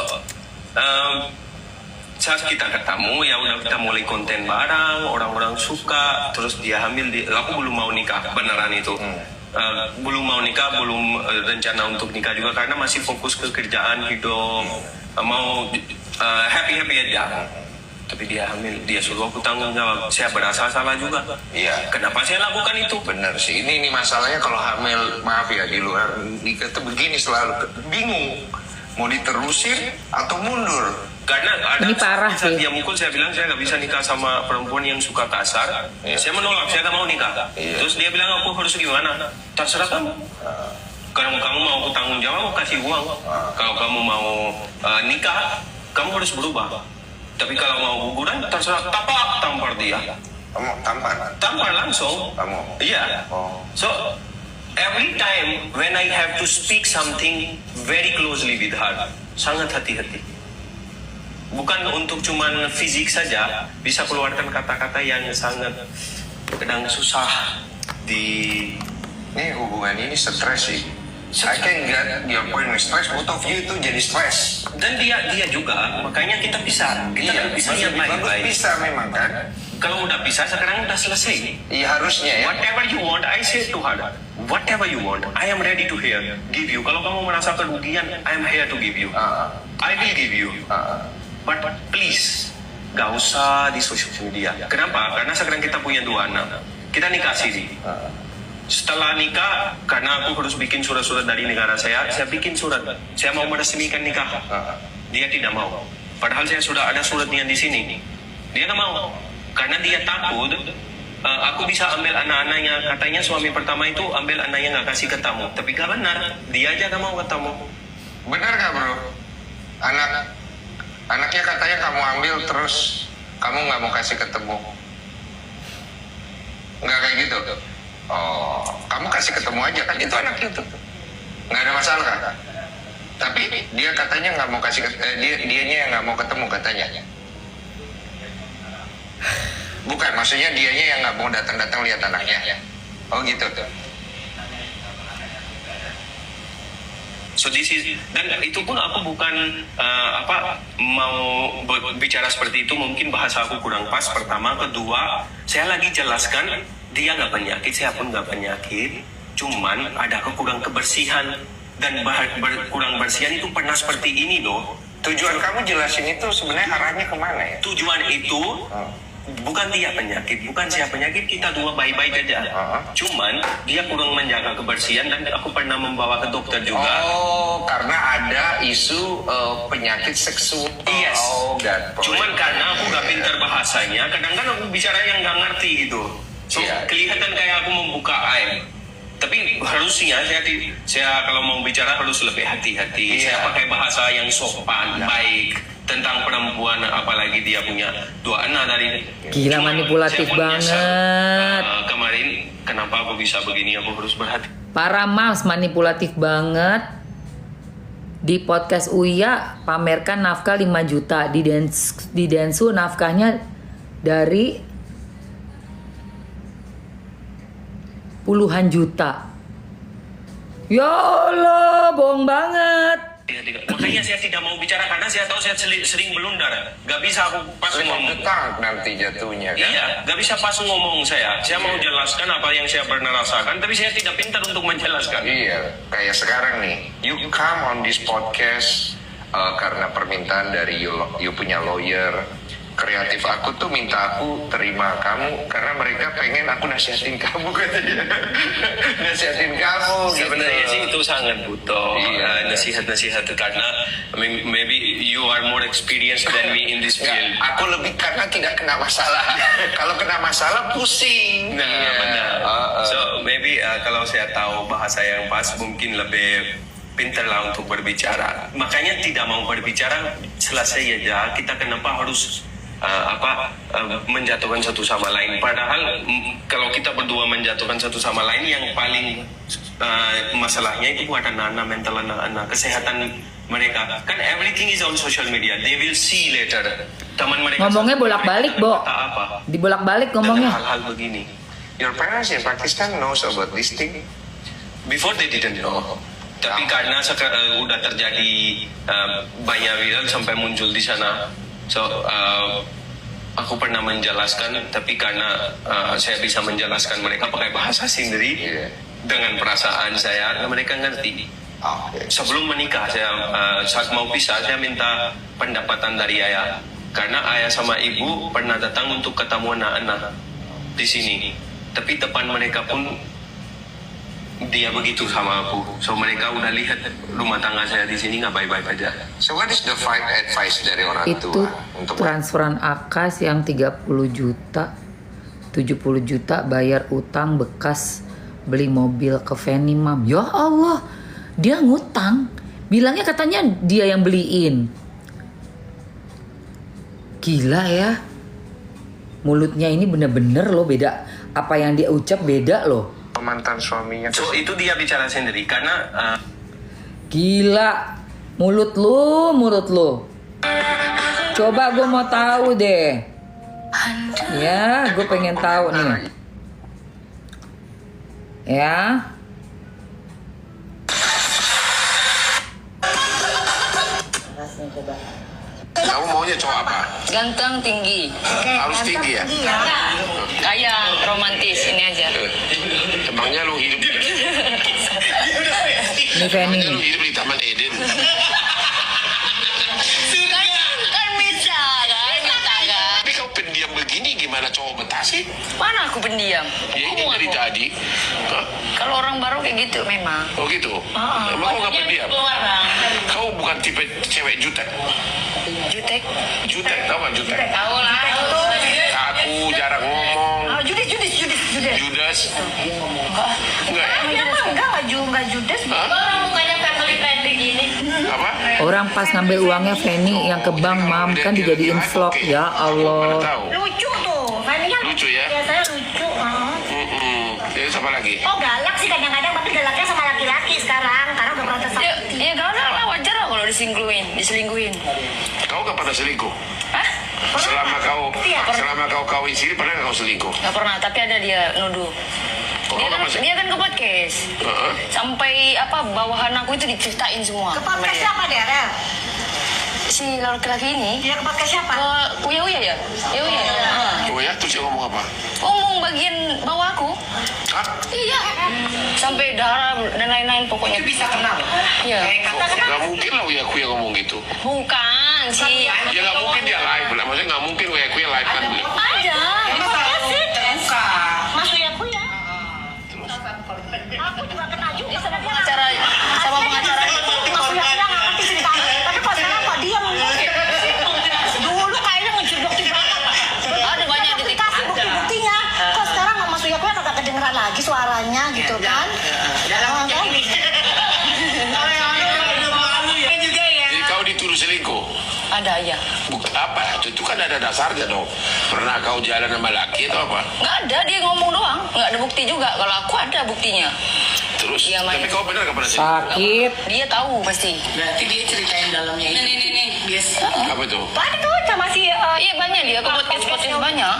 [SPEAKER 4] saat kita ketemu ya udah kita mulai konten bareng, orang-orang suka, terus dia hamil, aku belum mau nikah, beneran itu. Belum mau nikah, belum rencana untuk nikah juga karena masih fokus ke kerjaan, hidup, mau happy aja. Tapi dia hamil, dia suruh aku tanggung jawab. Saya berasa salah juga.
[SPEAKER 5] Iya.
[SPEAKER 4] Kenapa saya lakukan itu?
[SPEAKER 5] Bener sih. Ini masalahnya kalau hamil, maaf ya, di luar nikah tuh begini selalu bingung. Mau diterusin atau mundur?
[SPEAKER 4] Karena ada
[SPEAKER 1] Ini parah
[SPEAKER 4] saat
[SPEAKER 1] sih.
[SPEAKER 4] dia mukul, saya bilang saya nggak bisa nikah sama perempuan yang suka kasar.
[SPEAKER 5] Iya.
[SPEAKER 4] Saya menolak, saya nggak mau nikah.
[SPEAKER 5] Iya.
[SPEAKER 4] Terus dia bilang aku harus gimana? Terserah kamu. Kalau kamu mau aku tanggung jawab, aku kasih uang. Kalau kamu mau nikah, kamu harus berubah. Tapi kalau mau guguran, terserah. Tampar dia.
[SPEAKER 5] Kamu tampar?
[SPEAKER 4] Tampar langsung.
[SPEAKER 5] Kamu?
[SPEAKER 4] Iya.
[SPEAKER 5] Oh.
[SPEAKER 4] So every time when I have to speak something very closely with her, sangat hati-hati. Bukan untuk cuman fisik saja, bisa keluarkan kata-kata yang sangat kadang susah di.
[SPEAKER 5] Ini hubungan ini stres sih. I can get your point with stress. Both of you itu jadi stres.
[SPEAKER 4] Dan dia juga, makanya kita bisa kan bisa yang
[SPEAKER 5] bagus
[SPEAKER 4] baik-baik.
[SPEAKER 5] bisa memang kan.
[SPEAKER 4] Kalau udah bisa, sekarang udah selesai.
[SPEAKER 5] Iya harusnya ya.
[SPEAKER 4] Whatever you want, I say to her. Whatever you want, I am ready to give you. Kalau kamu merasa kerugian, I am here to give you. I will give you. But please, gak usah di sosial media. Kenapa? Karena sekarang kita punya 2 anak. Kita nikah sini. Setelah nikah, karena aku harus bikin surat-surat dari negara saya bikin surat. Saya mau meresmikan nikah. Dia tidak mau. Padahal saya sudah ada suratnya di sini. Dia nggak mau. Karena dia takut, aku bisa ambil anak-anaknya. Katanya suami pertama itu ambil anaknya nggak kasih ketemu. Tapi gak benar. Dia aja nggak mau ketemu.
[SPEAKER 5] Benar gak bro? Anaknya katanya kamu ambil terus kamu nggak mau kasih ketemu. Nggak kayak gitu. Oh, kamu kasih ketemu aja kan itu anak itu. Nggak ada masalah kan? Tapi dia katanya nggak mau kasih dianya yang nggak mau ketemu katanya. Bukan, maksudnya dianya yang nggak mau datang-datang lihat anaknya. Oh gitu tuh.
[SPEAKER 4] So this is, dan itu pun aku bukan mau bicara seperti itu, mungkin bahasa aku kurang pas. Pertama, kedua, saya lagi jelaskan dia nggak penyakit, saya pun nggak penyakit, cuman ada kekurang kebersihan dan kurang bersihan itu pernah seperti ini loh.
[SPEAKER 5] Tujuan kamu jelasin itu sebenarnya arahnya kemana ya?
[SPEAKER 4] Tujuan itu bukan dia penyakit, bukan saya penyakit, kita 2 baik-baik aja. Cuman dia kurang menjaga kebersihan dan aku pernah membawa ke dokter juga.
[SPEAKER 5] Oh, karena ada isu penyakit seksual.
[SPEAKER 4] Yes.
[SPEAKER 5] Oh,
[SPEAKER 4] Cuman karena aku gak pintar bahasanya, kadang-kadang aku bicara yang gak ngerti gitu. So, kelihatan kayak aku membuka aib. Tapi harusnya saya kalau mau bicara harus lebih hati-hati. Saya pakai bahasa yang sopan, baik tentang perempuan, apalagi dia punya 2 anak dari.
[SPEAKER 1] Gila,
[SPEAKER 4] Cuman
[SPEAKER 1] manipulatif
[SPEAKER 4] saya pun nyesal,
[SPEAKER 1] banget.
[SPEAKER 4] kemarin kenapa aku bisa begini, aku harus berhati.
[SPEAKER 1] Para mams manipulatif banget. Di podcast Uya pamerkan nafkah 5 juta. Di Densu nafkahnya dari puluhan juta. Ya Allah, bohong banget.
[SPEAKER 4] Makanya saya tidak mau bicara karena saya tahu saya sering belundar. Gak bisa aku pas ngomong.
[SPEAKER 5] Getang nanti jatuhnya kan?
[SPEAKER 4] Iya, gak bisa pas ngomong saya. Saya mau jelaskan apa yang saya pernah rasakan, tapi saya tidak pintar untuk menjelaskan.
[SPEAKER 5] Iya, kayak sekarang nih. You come on this podcast karena permintaan dari you punya lawyer, kreatif aku tuh minta aku terima kamu karena mereka pengen aku nasihatin kamu katanya. Nasihatin kamu
[SPEAKER 4] Sebenarnya sih
[SPEAKER 5] gitu.
[SPEAKER 4] itu sangat butuh
[SPEAKER 5] Iya.
[SPEAKER 4] nasihat-nasihat karena I mean, maybe you are more experienced than me in this
[SPEAKER 5] Nggak,
[SPEAKER 4] field.
[SPEAKER 5] aku lebih karena tidak kena masalah. Kalau kena masalah pusing.
[SPEAKER 4] Nah,
[SPEAKER 5] Iya.
[SPEAKER 4] benar. So maybe kalau saya tahu bahasa yang pas mungkin lebih pintar lah untuk berbicara. Makanya tidak mau berbicara selesai aja. Kita kenapa harus menjatuhkan satu sama lain? Padahal kalau kita berdua menjatuhkan satu sama lain, yang paling masalahnya itu buat anak-anak, mental anak-anak, kesehatan mereka. Kan everything is on social media. They will see later. Teman mereka
[SPEAKER 1] Ngomongnya bolak-balik, Bo.
[SPEAKER 4] kata apa?
[SPEAKER 1] Dibolak-balik
[SPEAKER 4] Dengan
[SPEAKER 1] ngomongnya.
[SPEAKER 4] hal-hal begini.
[SPEAKER 5] Your parents in Pakistan knows about this thing.
[SPEAKER 4] Before they didn't know. Tapi karena udah terjadi banyak viral sampai muncul di sana. So aku pernah menjelaskan, tapi karena saya bisa menjelaskan mereka pakai bahasa sendiri
[SPEAKER 5] Iya.
[SPEAKER 4] dengan perasaan saya, mereka ngerti.
[SPEAKER 5] Oke.
[SPEAKER 4] Sebelum menikah, saya saat mau pisah, saya minta pendapatan dari ayah. Karena ayah sama ibu pernah datang untuk ketemu anak-anak di sini. Tapi depan mereka pun dia begitu sama aku. So mereka udah lihat rumah tangga saya di sini nggak baik-baik aja.
[SPEAKER 5] So what is the advice dari orang
[SPEAKER 1] Itu
[SPEAKER 5] tua untuk
[SPEAKER 1] transferan Akas yang 30 juta 70 juta bayar utang bekas beli mobil ke Fanny Mam. Ya Allah, dia ngutang. Bilangnya katanya dia yang beliin. Gila ya. Mulutnya ini bener-bener loh beda. Apa yang dia ucap beda loh.
[SPEAKER 5] mantan suaminya?
[SPEAKER 4] So itu dia bicara sendiri karena
[SPEAKER 1] Gila. Mulut lu. Coba gue mau tahu deh. Ya, gue pengen tahu nih. Ya.
[SPEAKER 5] Kamu maunya cowok apa?
[SPEAKER 2] Ganteng, tinggi,
[SPEAKER 5] Harus tinggi ya?
[SPEAKER 2] kaya, romantis, ini aja.
[SPEAKER 5] Emangnya lu hidup
[SPEAKER 1] Ini Fanny.
[SPEAKER 5] Emangnya lu hidup di Taman Eden?
[SPEAKER 2] Kan bisa kan?
[SPEAKER 5] Tapi kau pendiam begini gimana cowok betah sih?
[SPEAKER 2] Mana aku pendiam?
[SPEAKER 5] Ya ini dari tadi. Hah?
[SPEAKER 2] Kalau orang baru kayak gitu memang.
[SPEAKER 5] Oh gitu? Emang kau gak pendiam? Kau bukan tipe cewek jutek?
[SPEAKER 2] Jutek.
[SPEAKER 5] Jutek, tau gak jutek?
[SPEAKER 2] Tahu lah.
[SPEAKER 5] Aku jarang ngomong.
[SPEAKER 6] Judes.
[SPEAKER 5] Judas? Enggak ya?
[SPEAKER 6] Enggak judes.
[SPEAKER 5] Hah?
[SPEAKER 6] Orang mukanya family gini.
[SPEAKER 5] Apa?
[SPEAKER 1] Orang pas ngambil uangnya Fanny yang ke bank Mam kan dijadiin vlog. Ya
[SPEAKER 5] Mana
[SPEAKER 1] Allah.
[SPEAKER 5] tahu?
[SPEAKER 6] Lucu tuh. Fanny-nya
[SPEAKER 5] Lucu ya?
[SPEAKER 6] Biasanya lucu.
[SPEAKER 5] Ya, siapa lagi?
[SPEAKER 6] Oh galak sih kadang-kadang, tapi galaknya sama laki-laki sekarang. Karena udah protes sama
[SPEAKER 2] Ya galak lah, wajar lah kalau diselingkuhin.
[SPEAKER 5] Kau gak pernah selingkuh?
[SPEAKER 2] Hah?
[SPEAKER 5] Selama kau kawin sini pernah gak kau selingkuh?
[SPEAKER 2] Gak pernah, tapi ada dia nuduh.
[SPEAKER 5] Oh,
[SPEAKER 2] Dia
[SPEAKER 5] kau
[SPEAKER 2] kan,
[SPEAKER 5] gak masih?
[SPEAKER 2] dia kan ke podcast.
[SPEAKER 5] Heeh.
[SPEAKER 2] Sampai bawahan aku itu diceritain semua.
[SPEAKER 6] ke
[SPEAKER 2] sama
[SPEAKER 6] podcast
[SPEAKER 2] dia.
[SPEAKER 6] siapa deh, Rel?
[SPEAKER 2] Si laki-laki ini
[SPEAKER 6] Dia ke podcast siapa?
[SPEAKER 2] ke Uya ya? Ya Uya.
[SPEAKER 5] Oh ya, terus dia ngomong apa?
[SPEAKER 2] Ngomong bagian bawah aku.
[SPEAKER 5] Hah?
[SPEAKER 2] Iya. Sampai darah dan lain-lain pokoknya.
[SPEAKER 6] Bisa kenal.
[SPEAKER 2] Iya.
[SPEAKER 5] Gak mungkin lah aku yang ngomong gitu.
[SPEAKER 2] Bukan sih.
[SPEAKER 5] Ya gak mungkin dia live lah. Maksudnya gak mungkin aku yang live kan.
[SPEAKER 6] Aja. Di podcast sih. Mas Uyaku ya. Aku juga kenal juga sama dia.
[SPEAKER 2] Pengacara sama pengacara.
[SPEAKER 6] Mas Uyaku yang nggak ngerti ceritanya. Tapi kok sekarang kok diam? Dulu kayaknya ngejudok banget.
[SPEAKER 2] Ada banyak di TikTok.
[SPEAKER 6] Dikasih bukti-buktinya. Kok sekarang Mas Uyaku ya kagak kedengeran lagi suaranya gitu kan? Dalam kan?
[SPEAKER 5] Jadi kau dituduh selingkuh.
[SPEAKER 2] Ada ya.
[SPEAKER 5] Bukti apa? Itu kan ada dasarnya dong. Pernah kau jalan sama laki atau apa?
[SPEAKER 2] Nggak ada, dia ngomong doang. Nggak ada bukti juga. Kalau aku ada buktinya.
[SPEAKER 5] Terus?
[SPEAKER 2] Iya,
[SPEAKER 5] Tapi
[SPEAKER 2] Maya.
[SPEAKER 5] kau benar gak pernah selingkuh?
[SPEAKER 1] Sakit.
[SPEAKER 2] Dia tahu pasti.
[SPEAKER 7] Berarti dia ceritain dalamnya itu.
[SPEAKER 2] Nih. Biasa.
[SPEAKER 5] Apa itu?
[SPEAKER 6] Tadi tuh sama si
[SPEAKER 2] Iya banyak dia ke podcast banyak.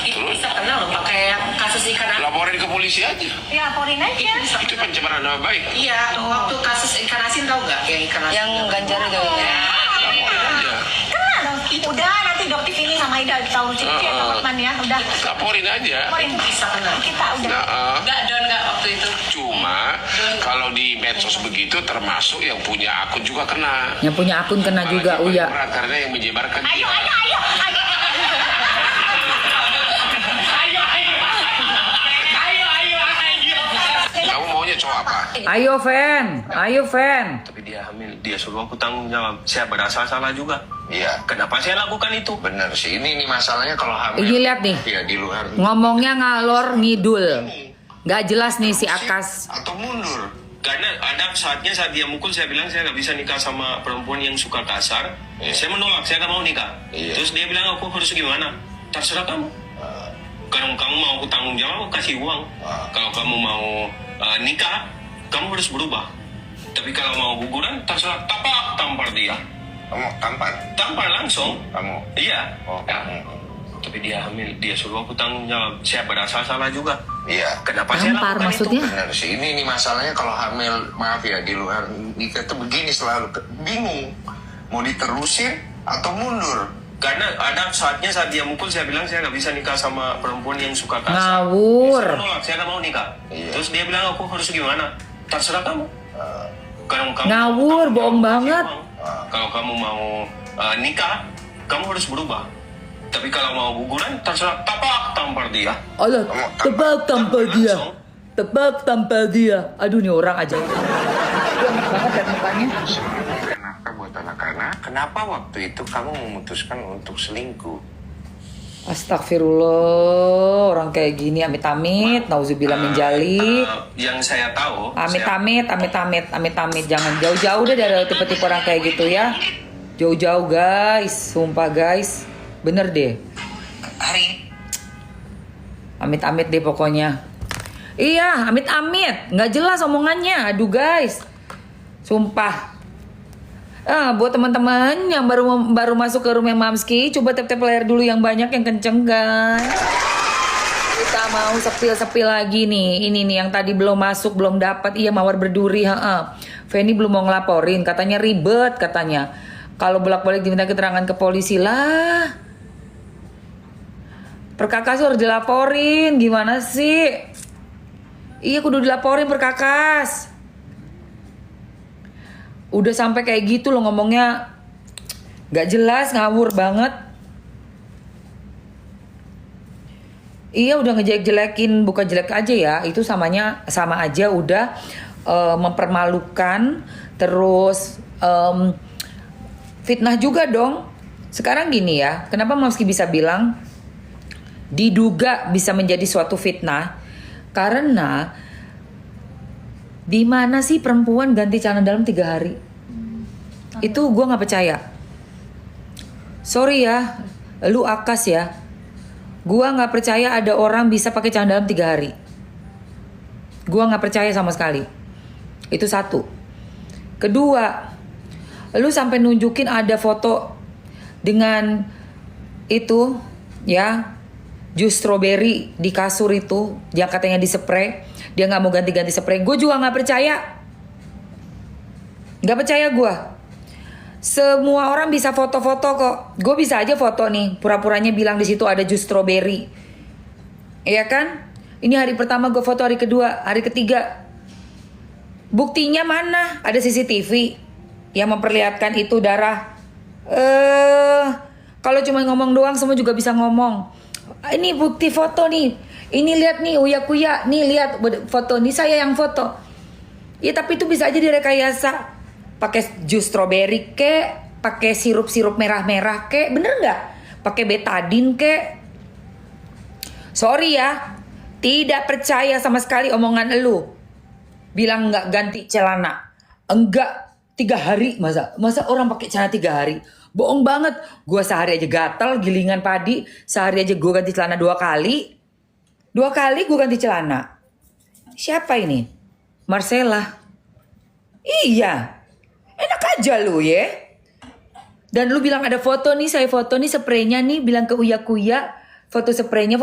[SPEAKER 7] Itu bisa kenal loh pakai kasus ikan asin.
[SPEAKER 5] Laporin ke polisi aja.
[SPEAKER 6] ya porin aja.
[SPEAKER 5] Itu pencemaran nama baik.
[SPEAKER 7] Iya, waktu kasus ikan asin tahu nggak yang ikan asin?
[SPEAKER 2] Yang Ganjar itu.
[SPEAKER 5] Laporin aja.
[SPEAKER 6] Kena dong. Udah nanti dokter ini sama Aida kita urusin dia teman ya udah.
[SPEAKER 5] Laporin aja.
[SPEAKER 6] Kemarin
[SPEAKER 7] Bisa kena.
[SPEAKER 6] kita udah.
[SPEAKER 5] Nah,
[SPEAKER 7] Enggak don enggak waktu itu.
[SPEAKER 5] cuma kalau di medsos begitu termasuk yang punya akun juga kena.
[SPEAKER 1] Yang punya akun kena juga,
[SPEAKER 5] Apalagi
[SPEAKER 1] Uya.
[SPEAKER 5] berat, karena yang menyebarkan
[SPEAKER 6] Ayo,
[SPEAKER 5] dia.
[SPEAKER 6] ayo, ayo, ayo.
[SPEAKER 5] Kamu maunya cowok apa?
[SPEAKER 1] Ayo, Fen. Ayo, Fen.
[SPEAKER 4] Tapi dia hamil, dia suruh aku tanggung jawab. Saya berasa salah juga.
[SPEAKER 5] Iya,
[SPEAKER 4] Kenapa saya lakukan itu?
[SPEAKER 5] bener sih. Ini masalahnya kalau hamil.
[SPEAKER 1] Ini lihat nih.
[SPEAKER 5] Iya, di luar.
[SPEAKER 1] Ngomongnya ngalor ngidul. Gak jelas nih si Akas.
[SPEAKER 5] Atau mundur.
[SPEAKER 4] Karena ada saatnya saat dia mukul, saya bilang saya nggak bisa nikah sama perempuan yang suka kasar.
[SPEAKER 5] Iya.
[SPEAKER 4] Saya menolak, saya nggak mau nikah.
[SPEAKER 5] Iya.
[SPEAKER 4] Terus dia bilang aku harus gimana? Terserah kamu. Kalau kamu mau aku tanggung jawab, aku kasih uang. Kalau kamu mau nikah, kamu harus berubah. Tapi kalau mau guguran, terserah. Tampar dia.
[SPEAKER 5] Kamu tampar?
[SPEAKER 4] Tampar langsung.
[SPEAKER 5] Kamu?
[SPEAKER 4] Iya.
[SPEAKER 5] Oh, kamu.
[SPEAKER 4] Tapi dia hamil, dia suruh aku tanggung jawab. Saya berasa salah juga.
[SPEAKER 5] Iya.
[SPEAKER 4] Kenapa saya
[SPEAKER 1] Tampar
[SPEAKER 4] lakukan
[SPEAKER 1] maksudnya?
[SPEAKER 4] itu?
[SPEAKER 5] Benar sih, ini masalahnya kalau hamil, maaf ya, di luar nikah tuh begini selalu bingung mau diterusin atau mundur.
[SPEAKER 4] Karena ada saatnya saat dia mukul, saya bilang saya nggak bisa nikah sama perempuan yang suka kasar.
[SPEAKER 1] Ngawur.
[SPEAKER 4] Saya menolak, saya nggak mau nikah.
[SPEAKER 5] Iya.
[SPEAKER 4] Terus dia bilang aku harus gimana? Terserah kamu. Kalau kamu
[SPEAKER 1] Ngawur, bohong
[SPEAKER 4] kasih
[SPEAKER 1] banget.
[SPEAKER 4] uang. Kalau kamu mau nikah, kamu harus berubah. Tapi kalau mau guguran, terserah. Tampar dia.
[SPEAKER 1] Allah, tebak tampar dia.
[SPEAKER 4] Langsung.
[SPEAKER 1] Tebak tampar dia. Aduh, nih orang aja. Aduh, enak banget liat mukanya.
[SPEAKER 5] Kenapa buat anak-anak? Kenapa waktu itu kamu memutuskan untuk selingkuh?
[SPEAKER 1] Astagfirullah, orang kayak gini amit-amit, nauzubillah min dzalik.
[SPEAKER 4] Yang saya tahu,
[SPEAKER 1] Amit-amit, amit-amit, amit-amit. Jangan jauh-jauh deh dari tipe-tipe orang kayak gitu ya. Jauh-jauh guys, sumpah guys. Bener deh. Amit-amit deh pokoknya. Iya, amit-amit. Nggak jelas omongannya. Aduh guys. Sumpah. Buat teman-teman yang baru masuk ke rumah Mamski, coba tap-tap layar dulu yang banyak, yang kenceng guys. Kita mau sepil-sepil lagi nih. Ini nih yang tadi belum masuk, belum dapat. Iya, mawar berduri. Feni belum mau ngelaporin, katanya ribet katanya. Kalau bolak-balik diminta keterangan ke polisi lah. Perkakas harus dilaporin, gimana sih? Iya, kudu dilaporin perkakas. Udah sampai kayak gitu loh ngomongnya, gak jelas, ngawur banget. Iya, udah ngejelek-jelekin, bukan jelek aja ya, itu sama aja udah mempermalukan, terus fitnah juga dong. Sekarang gini ya, kenapa Mamski bisa bilang diduga bisa menjadi suatu fitnah? Karena di mana sih perempuan ganti celana dalam 3 hari? Itu gue nggak percaya. Sorry ya, lu Akas ya. Gue nggak percaya ada orang bisa pakai celana dalam 3 hari. Gue nggak percaya sama sekali. Itu satu. Kedua, lu sampai nunjukin ada foto dengan itu ya, jus strawberry di kasur itu, yang katanya dispray. Dia nggak mau ganti-ganti spray. Gue juga nggak percaya. Nggak percaya gue. Semua orang bisa foto-foto kok. Gue bisa aja foto nih. Pura-puranya bilang di situ ada jus strawberry. Iya kan? Ini hari pertama gue foto, hari kedua, hari ketiga. Buktinya mana? Ada CCTV yang memperlihatkan itu darah. Kalau cuma ngomong doang, semua juga bisa ngomong. Ini bukti foto nih. Ini lihat nih, Uya-Kuya. Nih lihat foto. Ini saya yang foto. Ya tapi itu bisa aja direkayasa. Pakai jus strawberry kek, pakai sirup-sirup merah-merah kek. Bener nggak? Pakai betadine kek. Sorry ya, tidak percaya sama sekali omongan elu. Bilang nggak ganti celana. Enggak, 3 hari. Masa orang pakai celana 3 hari? Bohong banget. Gue sehari aja gatal, gilingan padi. Sehari aja gue ganti celana 2 kali. 2 kali gue ganti celana. Siapa ini? Marcella. Iya. Enak aja lu ya. Dan lu bilang ada foto nih, saya foto nih spraynya nih. Bilang ke Uya-Kuya. Foto spraynya.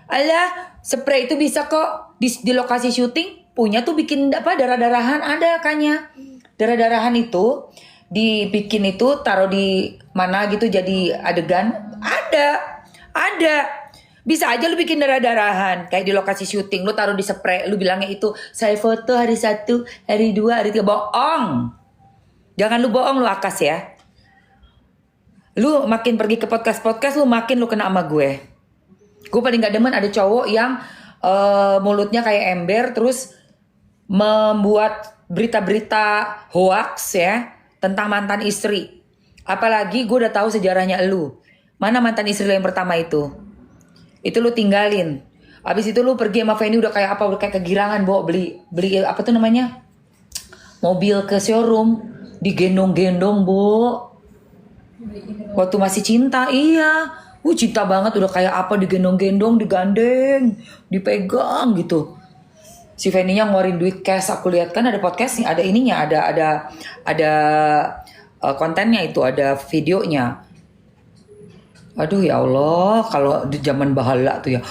[SPEAKER 1] Alah, spray itu bisa kok di lokasi syuting. Punya tuh bikin apa, darah-darahan ada kayaknya. Darah-darahan itu dibikin itu, taruh di mana gitu jadi adegan. Ada Ada. Bisa aja lu bikin darah-darahan. Kayak di lokasi syuting. Lu taruh di spray. Lu bilangnya itu, saya foto hari 1, hari 2, hari 3. Bohong. Jangan lu bohong lu Akas ya. Lu makin pergi ke podcast-podcast, lu makin lu kena sama gue. Gue paling gak demen ada cowok yang mulutnya kayak ember. Terus membuat berita-berita hoax ya. Tentang mantan istri. Apalagi gue udah tahu sejarahnya lu. Mana mantan istri lu yang pertama itu? Itu lu tinggalin. Abis itu lu pergi sama Feni udah kayak apa? Udah kayak kegirangan beli apa tuh namanya? Mobil ke showroom. Digendong-gendong, Bo. Waktu masih cinta, iya. Cinta banget udah kayak apa, digendong-gendong, digandeng, dipegang gitu. Si Feni-nya ngeluarin duit cash, aku lihat kan ada podcastnya, ada ininya, ada kontennya itu, ada videonya. Aduh ya Allah, kalau di zaman bahala tuh ya,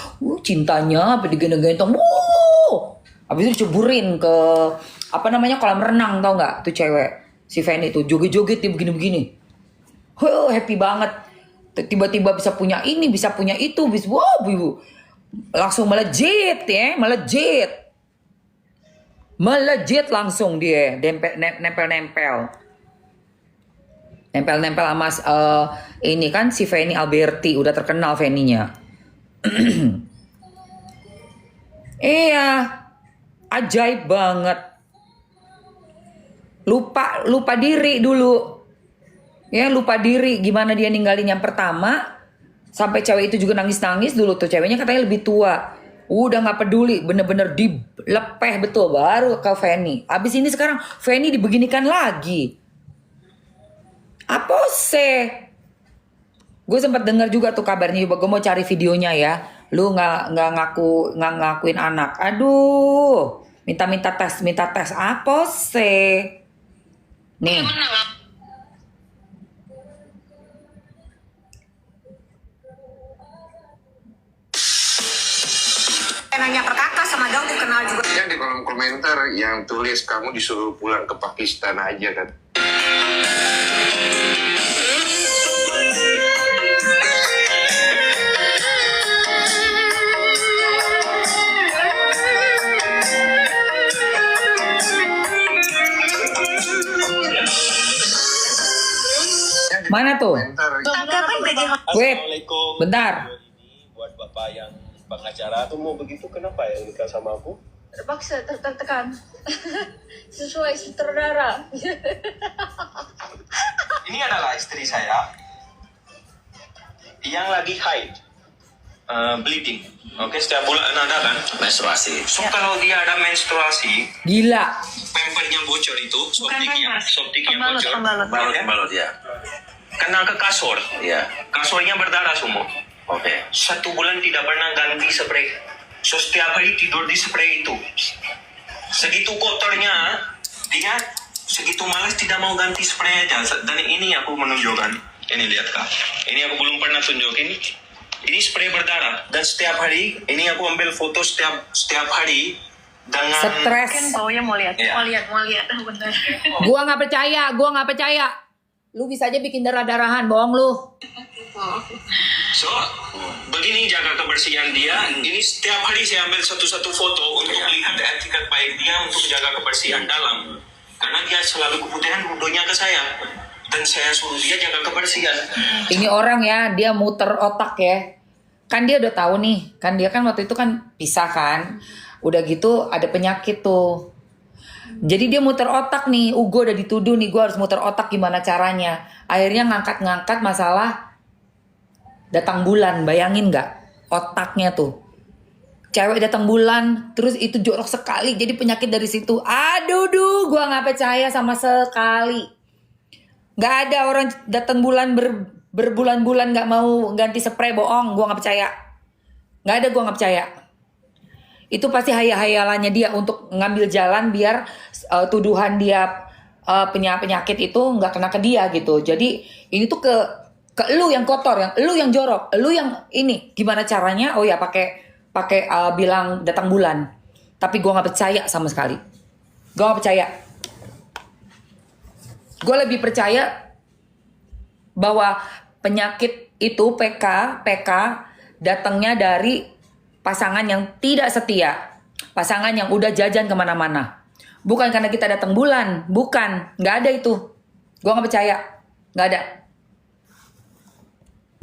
[SPEAKER 1] cintanya apa digendong-gendong, habis itu diceburin ke apa namanya kolam renang, tau nggak? Tuh cewek, si Feni tuh joget-joget dia begini-begini, happy banget. Tiba-tiba bisa punya ini, bisa punya itu, bisa langsung melejit ya, melejit langsung dia, nempel-nempel sama ini kan si Feni Alberti, udah terkenal Feninya. Iya, ajaib banget. Lupa diri dulu. Ya, lupa diri gimana dia ninggalin yang pertama. Sampai cewek itu juga nangis-nangis dulu tuh. Ceweknya katanya lebih tua. Udah gak peduli, bener-bener dilepeh betul baru ke Feni. Abis ini sekarang Feni dibeginikan lagi. Apa sih? Gue sempat dengar juga tuh kabarnya, gue mau cari videonya ya. Lu nggak ngakuin anak. Aduh, minta tes apa sih? Nih.
[SPEAKER 6] Nanya ke kakak sama Daud dikenal juga.
[SPEAKER 5] Yang di kolom komentar yang tulis kamu disuruh pulang ke Pakistan aja kan.
[SPEAKER 1] Mana tuh? Wait, bentar.
[SPEAKER 4] Ini buat bapak yang pengacara tuh mau begitu, kenapa ya nikah sama aku?
[SPEAKER 8] Terpaksa, tertekan. Sesuai sutradara.
[SPEAKER 4] Ini adalah istri saya yang lagi haid, bleeding. Oke, setiap bulan ada kan menstruasi. So kalau dia ada menstruasi,
[SPEAKER 1] Gila.
[SPEAKER 4] pampernya bocor itu,
[SPEAKER 6] Pembalut,
[SPEAKER 4] soptiknya bocor,
[SPEAKER 6] pembalut
[SPEAKER 4] ya. Kena ke kasur, kasurnya berdarah semua. Oke. 1 bulan tidak pernah ganti spray. So setiap hari tidur di spray itu. Segitu kotornya, dia segitu malas tidak mau ganti spray aja. Dan ini aku menunjukkan. Ini lihat kak. Ini aku belum pernah tunjukin. Ini spray berdarah. Dan setiap hari, ini aku ambil foto setiap hari dengan
[SPEAKER 1] Stres.
[SPEAKER 8] Baunya mau lihat,
[SPEAKER 4] Iya.
[SPEAKER 8] mau lihat, bener.
[SPEAKER 1] Gua nggak percaya. Lu bisa aja bikin darah-darahan, bohong lu.
[SPEAKER 4] So, begini jaga kebersihan dia. Ini setiap hari saya ambil satu-satu foto untuk lihat etiket baik dia untuk jaga kebersihan dalam. Karena dia selalu keputihan bodohnya ke saya. Dan saya suruh dia jaga kebersihan.
[SPEAKER 1] Ini orang ya, dia muter otak ya. Kan dia udah tahu nih, kan dia kan waktu itu kan pisah kan. Udah gitu ada penyakit tuh. Jadi dia muter otak nih, gue udah dituduh nih, gue harus muter otak gimana caranya. Akhirnya ngangkat masalah datang bulan, bayangin gak otaknya tuh. Cewek datang bulan, terus itu jorok sekali, jadi penyakit dari situ. Aduh, gue gak percaya sama sekali. Gak ada orang datang bulan berbulan-bulan gak mau ganti spray, bohong, gue gak percaya. Gak ada, gue gak percaya. Itu pasti hayalannya dia untuk ngambil jalan biar tuduhan dia penyakit itu nggak kena ke dia gitu. Jadi ini tuh ke lu yang kotor, yang lu yang jorok, lu yang ini gimana caranya? Oh ya pakai bilang datang bulan. Tapi gue nggak percaya sama sekali. Gue nggak percaya. Gue lebih percaya bahwa penyakit itu PK datangnya dari pasangan yang tidak setia, pasangan yang udah jajan kemana-mana. Bukan karena kita datang bulan, bukan, nggak ada itu. Gue nggak percaya, nggak ada.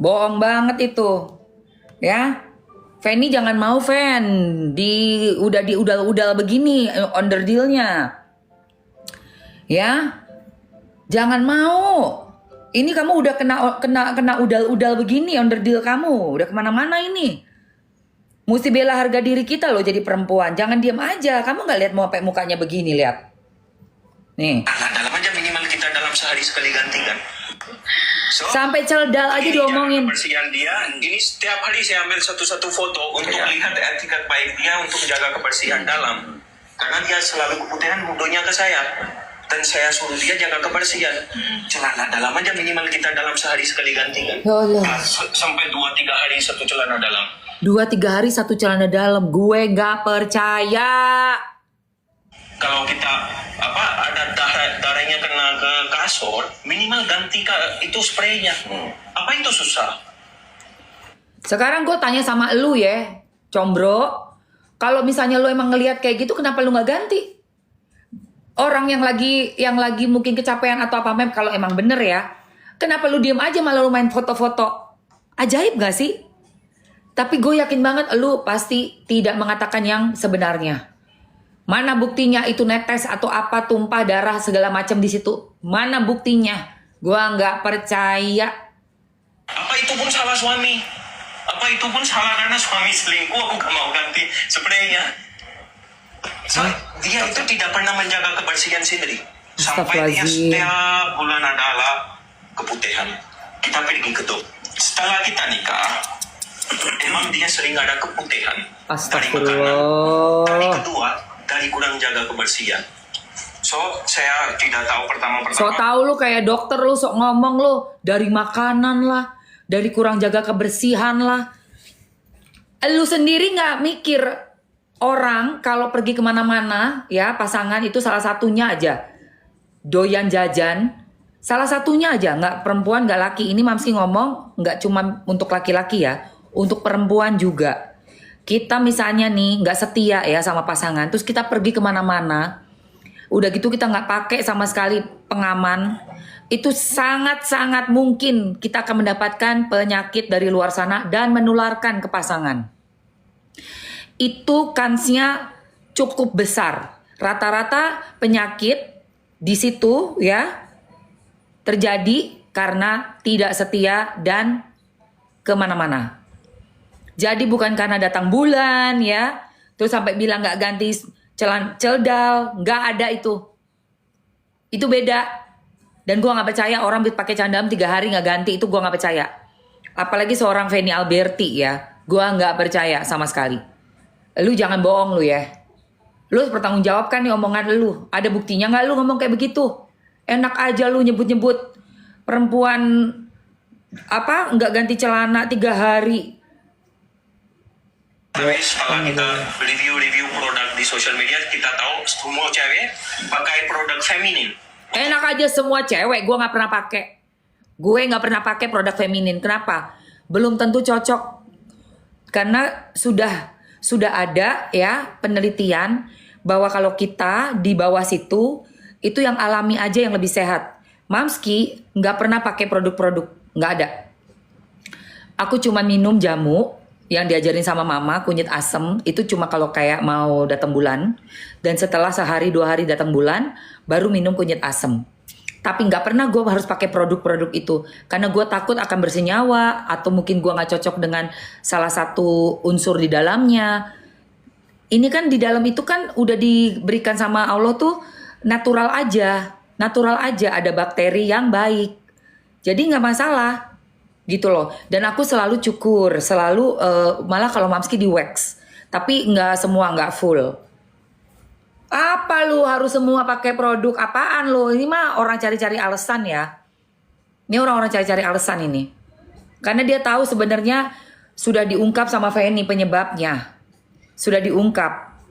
[SPEAKER 1] Bohong banget itu, ya. Fanny jangan mau udah diudal-udal begini underdealnya, ya. Jangan mau. Ini kamu udah kena udal-udal begini underdeal kamu, udah kemana-mana ini. Mesti bela harga diri kita loh jadi perempuan. Jangan diam aja. Kamu nggak lihat mau sampai mukanya begini, lihat. Nih.
[SPEAKER 4] Nah, dalam aja minimal kita dalam sehari sekali ganti kan. So,
[SPEAKER 1] Sampai celdal aja
[SPEAKER 4] ini
[SPEAKER 1] diomongin.
[SPEAKER 4] jaga kebersihan dia. Ini setiap hari saya ambil satu-satu foto untuk lihat etikat baik dia untuk jaga kebersihan dalam. Karena dia selalu keputihan bodohnya ke saya. Dan saya suruh dia jaga kebersihan. Celana dalam aja minimal kita dalam sehari sekali ganti kan.
[SPEAKER 1] Ya Allah.
[SPEAKER 4] Sampai 2-3 hari satu celana dalam.
[SPEAKER 1] 2-3 hari satu celana dalam. Gue nggak percaya.
[SPEAKER 4] Kalau kita ada darahnya kena ke kasur, minimal ganti itu spraynya. Apa itu susah?
[SPEAKER 1] Sekarang gue tanya sama lu ya, Combro. Kalau misalnya lu emang ngelihat kayak gitu, kenapa lu nggak ganti? Orang yang lagi mungkin kecapean atau apa, mem, kalau emang bener ya, kenapa lu diem aja malah lu main foto-foto? Ajaib gak sih? Tapi gue yakin banget lu pasti tidak mengatakan yang sebenarnya. Mana buktinya itu netes atau apa, tumpah darah segala macam di situ? Mana buktinya? Gue nggak percaya.
[SPEAKER 4] Apa itu pun salah suami? Apa itu pun salah karena suami selingkuh? Aku gak mau ganti spraynya. Dia itu tidak pernah menjaga kebersihan sendiri. Sampai dia setiap bulan adalah keputihan. Kita pergi ke dokter. Setelah kita nikah, emang dia sering ada keputihan. Dari makanan. Dari kedua, dari kurang jaga kebersihan. So, saya tidak tahu pertama.
[SPEAKER 1] So tahu lu kayak dokter lu, sok ngomong lu. Dari makanan lah, dari kurang jaga kebersihan lah. Lu sendiri gak mikir orang kalau pergi kemana-mana ya, pasangan itu salah satunya aja doyan jajan, salah satunya aja, nggak perempuan nggak laki. Ini Mamski ngomong nggak cuma untuk laki-laki ya, untuk perempuan juga. Kita misalnya nih nggak setia ya sama pasangan, terus kita pergi kemana-mana, udah gitu kita nggak pakai sama sekali pengaman, itu sangat-sangat mungkin kita akan mendapatkan penyakit dari luar sana dan menularkan ke pasangan. Itu kansnya cukup besar. Rata-rata penyakit di situ ya terjadi karena tidak setia dan kemana-mana. Jadi bukan karena datang bulan ya, terus sampai bilang nggak ganti celdal, nggak ada itu. Itu beda. Dan gue nggak percaya orang pakai candam 3 hari nggak ganti, itu gue nggak percaya. Apalagi seorang Fanny Alberti ya, gue nggak percaya sama sekali. Lu jangan bohong lu ya. Lu bertanggung jawab kan nih omongan lu. Ada buktinya nggak lu ngomong kayak begitu? Enak aja lu nyebut-nyebut perempuan nggak ganti celana 3 hari.
[SPEAKER 4] Tapi setelah kita review produk di sosial media, kita tahu semua cewek pakai produk feminin.
[SPEAKER 1] Enak aja semua cewek, gue nggak pernah pakai. Gue nggak pernah pakai produk feminin. Kenapa? Belum tentu cocok. Karena sudah ada ya penelitian bahwa kalau kita di bawah situ itu yang alami aja yang lebih sehat. Mamski nggak pernah pakai produk-produk, nggak ada. Aku cuma minum jamu yang diajarin sama mama, kunyit asem, itu cuma kalau kayak mau datang bulan. Dan setelah sehari 2 hari datang bulan, baru minum kunyit asem. Tapi nggak pernah gue harus pakai produk-produk itu. Karena gue takut akan bersenyawa, atau mungkin gue nggak cocok dengan salah satu unsur di dalamnya. Ini kan di dalam itu kan udah diberikan sama Allah tuh natural aja. Natural aja, ada bakteri yang baik. Jadi nggak masalah. Gitu loh. Dan aku selalu cukur, selalu malah kalau Mamski di wax, tapi nggak semua, nggak full. Apa lu harus semua pakai produk apaan lu? Ini mah orang cari-cari alasan ya. Ini orang-orang cari-cari alasan ini. Karena dia tahu sebenarnya sudah diungkap sama Fanny penyebabnya. Sudah diungkap.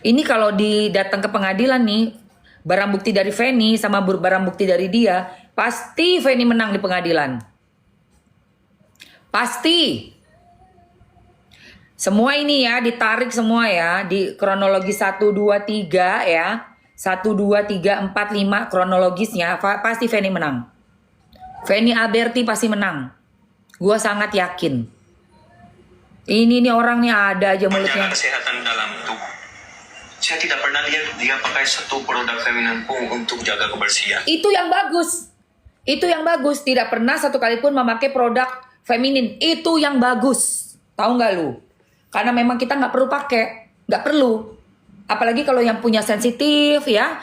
[SPEAKER 1] Ini kalau datang ke pengadilan nih, barang bukti dari Fanny sama barang bukti dari dia, pasti Fanny menang di pengadilan. Pasti. Semua ini ya ditarik semua ya di kronologi 1 2 3 ya. 1 2 3 4 5 kronologisnya pasti Feni menang. Feni Alberti pasti menang. Gua sangat yakin. Ini nih orang nih ada aja mulutnya.
[SPEAKER 4] Menjaga kesehatan dalam tubuh. Saya tidak pernah lihat dia pakai satu produk feminin pun untuk jaga kebersihan.
[SPEAKER 1] Itu yang bagus. Itu yang bagus. Tidak pernah satu kali pun memakai produk feminin. Itu yang bagus. Tahu nggak lu? Karena memang kita nggak perlu pakai. Nggak perlu. Apalagi kalau yang punya sensitif ya.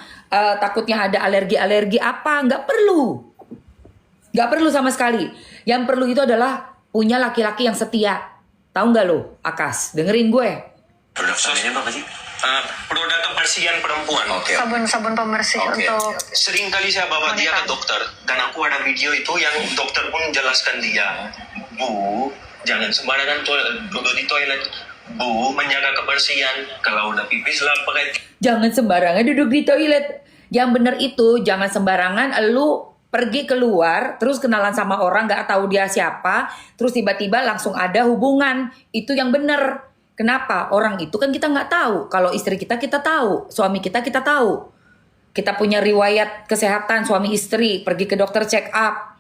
[SPEAKER 1] Takutnya ada alergi-alergi apa. Nggak perlu. Nggak perlu sama sekali. Yang perlu itu adalah punya laki-laki yang setia. Tahu nggak lu? Akas, dengerin gue.
[SPEAKER 4] Produk feminin apa sih? Produk kebersihan perempuan.
[SPEAKER 8] Sabun pembersih untuk
[SPEAKER 4] Sering kali saya bawa dia ke dokter dan aku ada video itu yang dokter pun jelaskan dia, Bu, jangan sembarangan duduk di toilet. Bu, menjaga kebersihan. Kalau udah pipis lah pakai.
[SPEAKER 1] Jangan sembarangan duduk di toilet. Yang bener itu jangan sembarangan lu pergi keluar terus kenalan sama orang gak tahu dia siapa, terus tiba-tiba langsung ada hubungan. Itu yang bener. Kenapa? Orang itu kan kita nggak tahu. Kalau istri kita tahu, suami kita tahu. Kita punya riwayat kesehatan suami istri, pergi ke dokter check up.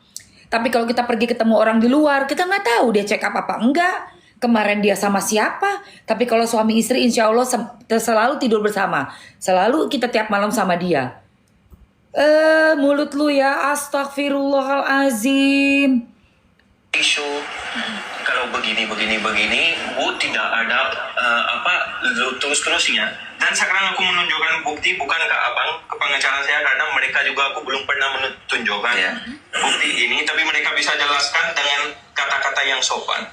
[SPEAKER 1] Tapi kalau kita pergi ketemu orang di luar, kita nggak tahu dia check up apa enggak. Kemarin dia sama siapa. Tapi kalau suami istri insya Allah selalu tidur bersama. Selalu kita tiap malam sama dia. Mulut lu ya, astagfirullahalazim.
[SPEAKER 4] Isu kalau begini Bu tidak ada terus-terusnya. Dan sekarang aku menunjukkan bukti bukan ke abang, ke pengacara saya, karena mereka juga aku belum pernah menunjukkan bukti ini, tapi mereka bisa jelaskan dengan kata-kata yang sopan.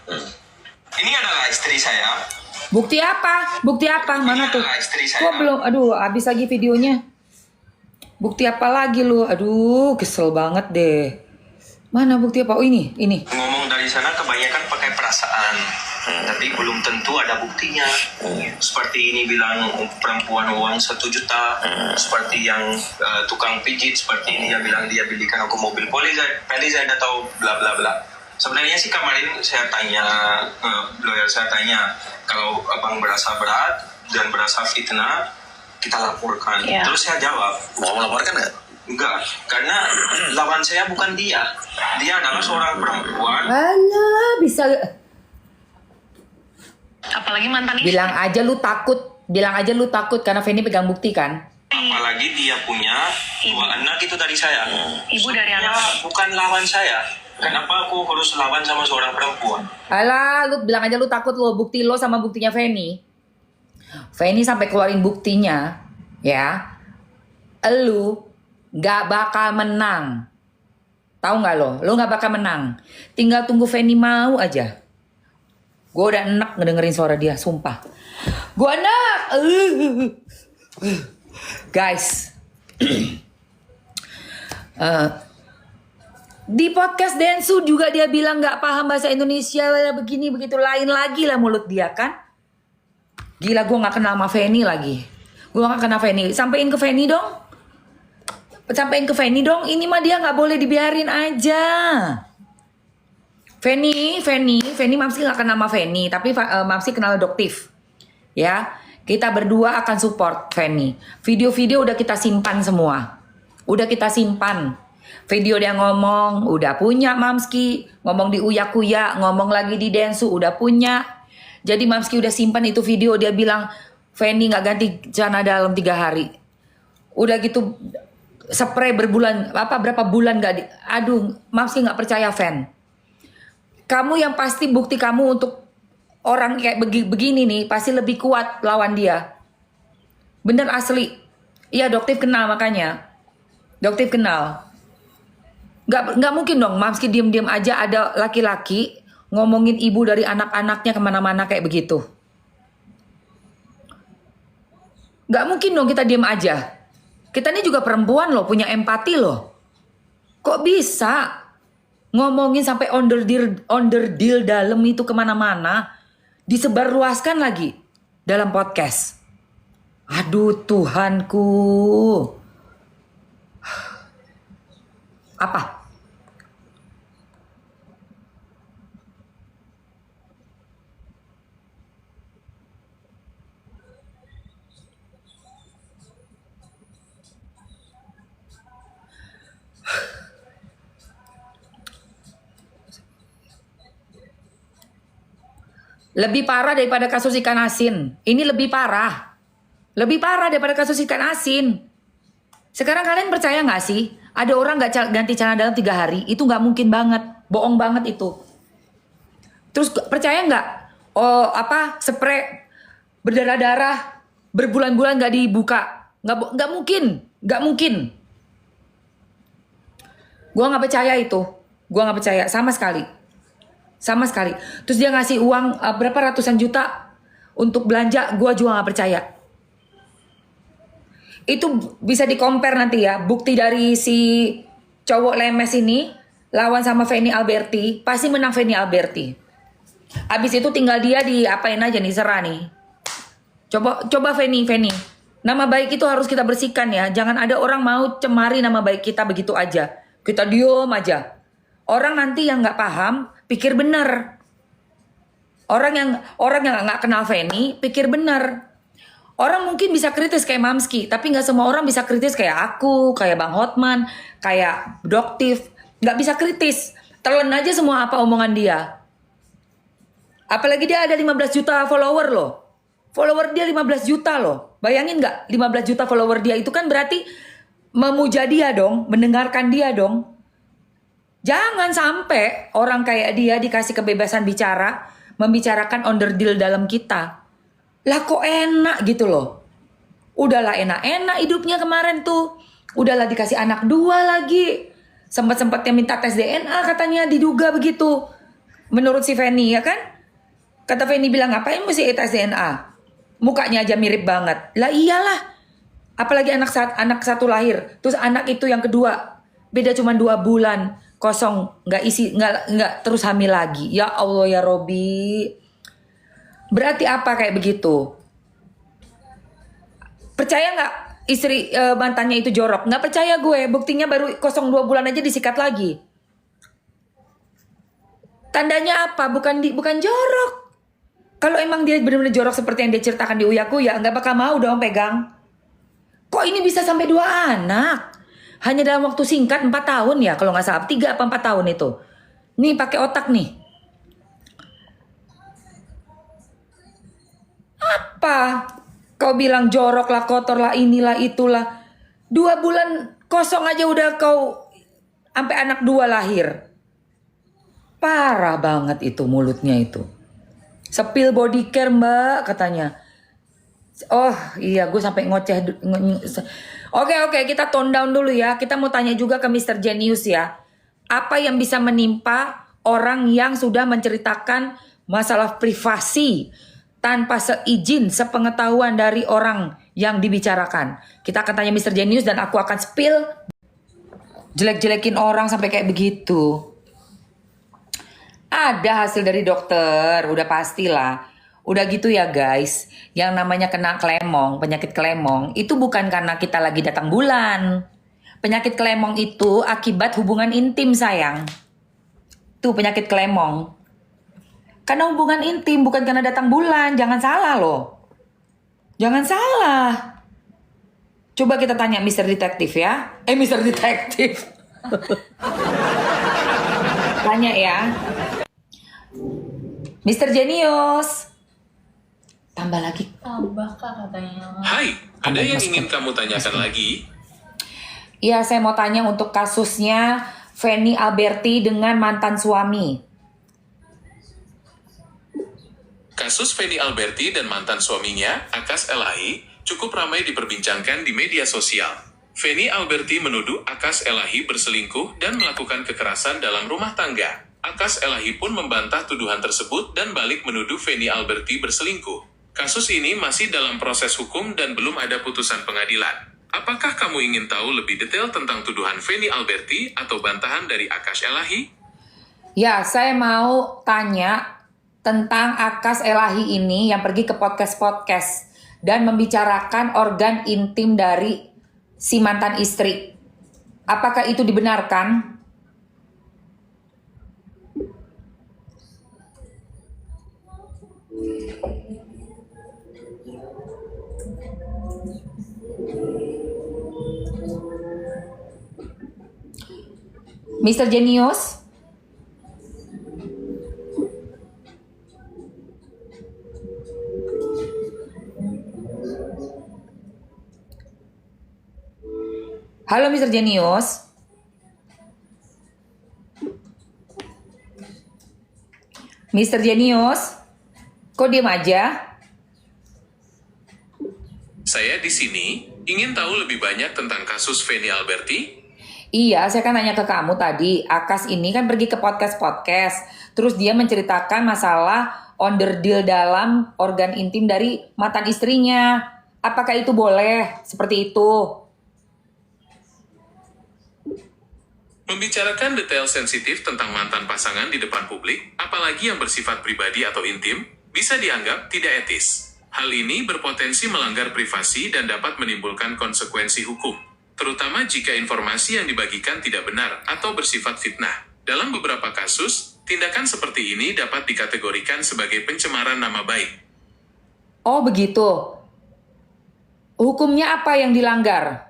[SPEAKER 4] Ini adalah istri saya.
[SPEAKER 1] Bukti apa? Bukti apa? Mana tuh?
[SPEAKER 4] Istri saya.
[SPEAKER 1] Gua belum, aduh habis lagi videonya. Bukti apa lagi lu? Aduh kesel banget deh. Mana bukti apa? Oh ini.
[SPEAKER 4] Ngomong dari sana kebanyakan pakai perasaan, tapi belum tentu ada buktinya. Seperti ini bilang perempuan uang 1 juta, seperti yang tukang pijit, seperti ini dia bilang dia belikan aku mobil Palisade atau bla bla bla. Sebenarnya sih kemarin saya tanya, lawyer saya tanya, kalau abang berasa berat dan berasa fitnah, kita laporkan. Terus saya jawab, mau melaporkan nggak? Enggak, karena lawan saya bukan dia. Dia adalah seorang perempuan.
[SPEAKER 1] Alah, bisa.
[SPEAKER 8] apalagi mantan istri.
[SPEAKER 1] Bilang aja lu takut karena Feni pegang bukti kan.
[SPEAKER 4] Apalagi dia punya 2 anak itu dari saya.
[SPEAKER 8] Ibu dari anak.
[SPEAKER 4] Bukan lawan saya. Kenapa aku harus lawan sama seorang perempuan?
[SPEAKER 1] Alah, lu bilang aja lu takut lo, bukti lo sama buktinya Feni. Feni sampai keluarin buktinya, ya. Lu gak bakal menang. Tahu nggak lo? Lo gak bakal menang. Tinggal tunggu Feni mau aja. Gue udah enak ngedengerin suara dia, sumpah. Gue enak. Guys. Di podcast Densu juga dia bilang gak paham bahasa Indonesia. Begini begitu, lain lagi lah mulut dia kan. Gila, gue gak kenal sama Feni lagi. Gue gak kenal Feni. Sampein ke Feni dong. Ini mah dia gak boleh dibiarin aja. Feni Mamski gak kenal sama Feni. Tapi Mamski kenal Doktif. Ya, kita berdua akan support Feni. Video-video udah kita simpan semua. Video dia ngomong udah punya Mamski. Ngomong di Uya-Kuya, ngomong lagi di Densu udah punya. Jadi Mamski udah simpan itu video. Dia bilang Feni gak ganti celana dalam 3 hari. Udah gitu spray berapa bulan gak aduh, Mamski gak percaya Fen. Kamu yang pasti bukti kamu untuk orang kayak begini nih pasti lebih kuat lawan dia. Bener asli. Iya, Doktif kenal makanya. Doktif kenal. Gak mungkin dong Mamski diem-diem aja ada laki-laki ngomongin ibu dari anak-anaknya kemana-mana kayak begitu. Gak mungkin dong kita diem aja. Kita ini juga perempuan loh, punya empati loh. Kok bisa ngomongin sampai onderdil dalam itu kemana-mana, disebarluaskan lagi dalam podcast. Aduh Tuhanku. Apa? Lebih parah daripada kasus ikan asin. Ini lebih parah. Lebih parah daripada kasus ikan asin. Sekarang kalian percaya nggak sih? Ada orang nggak ganti celana dalam 3 hari? Itu nggak mungkin banget. Bohong banget itu. Terus percaya nggak? Oh spray berdarah-darah berbulan-bulan nggak dibuka? Nggak mungkin. Nggak mungkin. Gua nggak percaya itu. Gua nggak percaya sama sekali. Sama sekali. Terus dia ngasih uang berapa ratusan juta untuk belanja, gue juga gak percaya. Itu bisa di-compare nanti ya. Bukti dari si cowok lemes ini lawan sama Feni Alberti, pasti menang Feni Alberti. Abis itu tinggal dia diapain aja nih, serah nih. Coba Feni. Nama baik itu harus kita bersihkan ya. Jangan ada orang mau cemari nama baik kita begitu aja. Kita diem aja. Orang nanti yang nggak paham pikir benar. Orang yang nggak kenal Feni pikir benar. Orang mungkin bisa kritis kayak Mamski, tapi nggak semua orang bisa kritis kayak aku, kayak Bang Hotman, kayak Doktif. Nggak bisa kritis. Telan aja semua apa omongan dia. Apalagi dia ada 15 juta follower loh. Follower dia 15 juta loh. Bayangin nggak 15 juta follower dia itu kan berarti memuja dia dong, mendengarkan dia dong. Jangan sampai orang kayak dia dikasih kebebasan bicara, membicarakan onderdil dalam kita. Lah kok enak gitu loh. Udahlah enak-enak hidupnya kemarin tuh. Udahlah dikasih anak 2 lagi. Sempat-sempatnya minta tes DNA katanya, diduga begitu. Menurut si Feni ya kan? Kata Feni bilang ngapain mesti tes DNA? Mukanya aja mirip banget. Lah iyalah. Apalagi anak satu lahir. Terus anak itu yang kedua. Beda cuma 2 bulan. Kosong, nggak terus hamil lagi. Ya Allah ya Robi. Berarti apa kayak begitu? Percaya nggak istri mantannya itu jorok? Nggak percaya gue. Buktinya baru kosong 2 bulan aja disikat lagi. Tandanya apa? Bukan jorok. Kalau emang dia benar-benar jorok seperti yang dia ceritakan di Uyakuya, nggak bakal mau dong pegang. Kok ini bisa sampai 2 anak? Hanya dalam waktu singkat 4 tahun ya kalau nggak salah. 3 apa 4 tahun itu. Nih pakai otak nih. Apa? Kau bilang jorok lah, kotor lah, inilah itulah. 2 bulan kosong aja udah kau sampai anak 2 lahir. Parah banget itu mulutnya itu. Sepil body care mbak katanya. Oh iya gue sampai ngoceh. Oke, kita tone down dulu ya. Kita mau tanya juga ke Mr. Genius ya. Apa yang bisa menimpa orang yang sudah menceritakan masalah privasi tanpa seizin, sepengetahuan dari orang yang dibicarakan. Kita akan tanya Mr. Genius dan aku akan spill. Jelek-jelekin orang sampai kayak begitu. Ada hasil dari dokter, udah pastilah. Udah gitu ya guys, yang namanya kena klemong, penyakit klemong, itu bukan karena kita lagi datang bulan. Penyakit klemong itu akibat hubungan intim sayang. Tuh penyakit klemong. Karena hubungan intim, bukan karena datang bulan, jangan salah loh. Jangan salah. Coba kita tanya Mr. Detektif ya. Mr. Detektif. Tanya ya. Mr. Genius. Tambah lagi.
[SPEAKER 8] Tambah kak katanya.
[SPEAKER 3] Hai, ada yang ingin kamu tanyakan lagi?
[SPEAKER 1] Iya, saya mau tanya untuk kasusnya Feni Alberti dengan mantan suami.
[SPEAKER 3] Kasus Feni Alberti dan mantan suaminya, Akas Elahi, cukup ramai diperbincangkan di media sosial. Feni Alberti menuduh Akas Elahi berselingkuh dan melakukan kekerasan dalam rumah tangga. Akas Elahi pun membantah tuduhan tersebut dan balik menuduh Feni Alberti berselingkuh. Kasus ini masih dalam proses hukum dan belum ada putusan pengadilan. Apakah kamu ingin tahu lebih detail tentang tuduhan Feni Alberti atau bantahan dari Akas Elahi?
[SPEAKER 1] Ya, saya mau tanya tentang Akas Elahi ini yang pergi ke podcast-podcast dan membicarakan organ intim dari si mantan istri. Apakah itu dibenarkan? Mr. Genius? Halo Mr. Genius. Mr. Genius, kok diem aja?
[SPEAKER 3] Saya di sini ingin tahu lebih banyak tentang kasus Feni Alberti.
[SPEAKER 1] Iya, saya kan nanya ke kamu tadi. Akas ini kan pergi ke podcast-podcast. Terus dia menceritakan masalah onderdil dalam organ intim dari mantan istrinya. Apakah itu boleh? Seperti itu.
[SPEAKER 3] Membicarakan detail sensitif tentang mantan pasangan di depan publik, apalagi yang bersifat pribadi atau intim, bisa dianggap tidak etis. Hal ini berpotensi melanggar privasi dan dapat menimbulkan konsekuensi hukum, terutama jika informasi yang dibagikan tidak benar atau bersifat fitnah. Dalam beberapa kasus, tindakan seperti ini dapat dikategorikan sebagai pencemaran nama baik.
[SPEAKER 1] Oh begitu. Hukumnya apa yang dilanggar?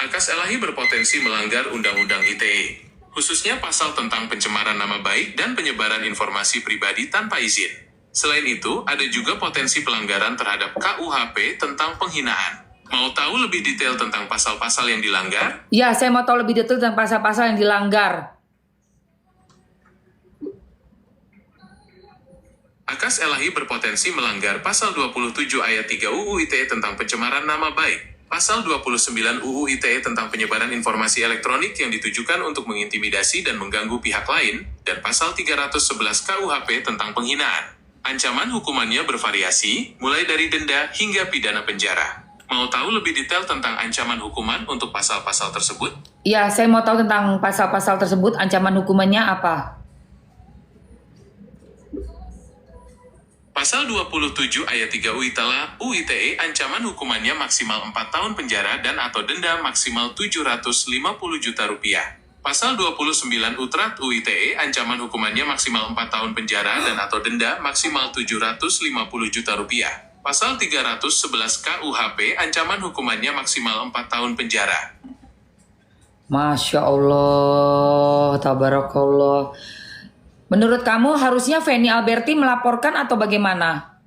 [SPEAKER 3] Akas Elahi berpotensi melanggar Undang-Undang ITE, khususnya pasal tentang pencemaran nama baik dan penyebaran informasi pribadi tanpa izin. Selain itu, ada juga potensi pelanggaran terhadap KUHP tentang penghinaan. Mau tahu lebih detail tentang pasal-pasal yang dilanggar?
[SPEAKER 1] Ya, saya mau tahu lebih detail tentang pasal-pasal yang dilanggar.
[SPEAKER 3] Akas Elahi berpotensi melanggar pasal 27 ayat 3 UU ITE tentang pencemaran nama baik, pasal 29 UU ITE tentang penyebaran informasi elektronik yang ditujukan untuk mengintimidasi dan mengganggu pihak lain, dan pasal 311 KUHP tentang penghinaan. Ancaman hukumannya bervariasi, mulai dari denda hingga pidana penjara. Mau tahu lebih detail tentang ancaman hukuman untuk pasal-pasal tersebut?
[SPEAKER 1] Ya, saya mau tahu tentang pasal-pasal tersebut, ancaman hukumannya apa?
[SPEAKER 3] Pasal 27 ayat 3 UITE ancaman hukumannya maksimal 4 tahun penjara dan atau denda maksimal 750 juta rupiah. Pasal 29 UTRAT UITE ancaman hukumannya maksimal 4 tahun penjara dan atau denda maksimal 750 juta rupiah. Pasal 311 KUHP ancaman hukumannya maksimal 4 tahun penjara.
[SPEAKER 1] Masya Allah, tabarakallah. Menurut kamu harusnya Feni Alberti melaporkan atau bagaimana?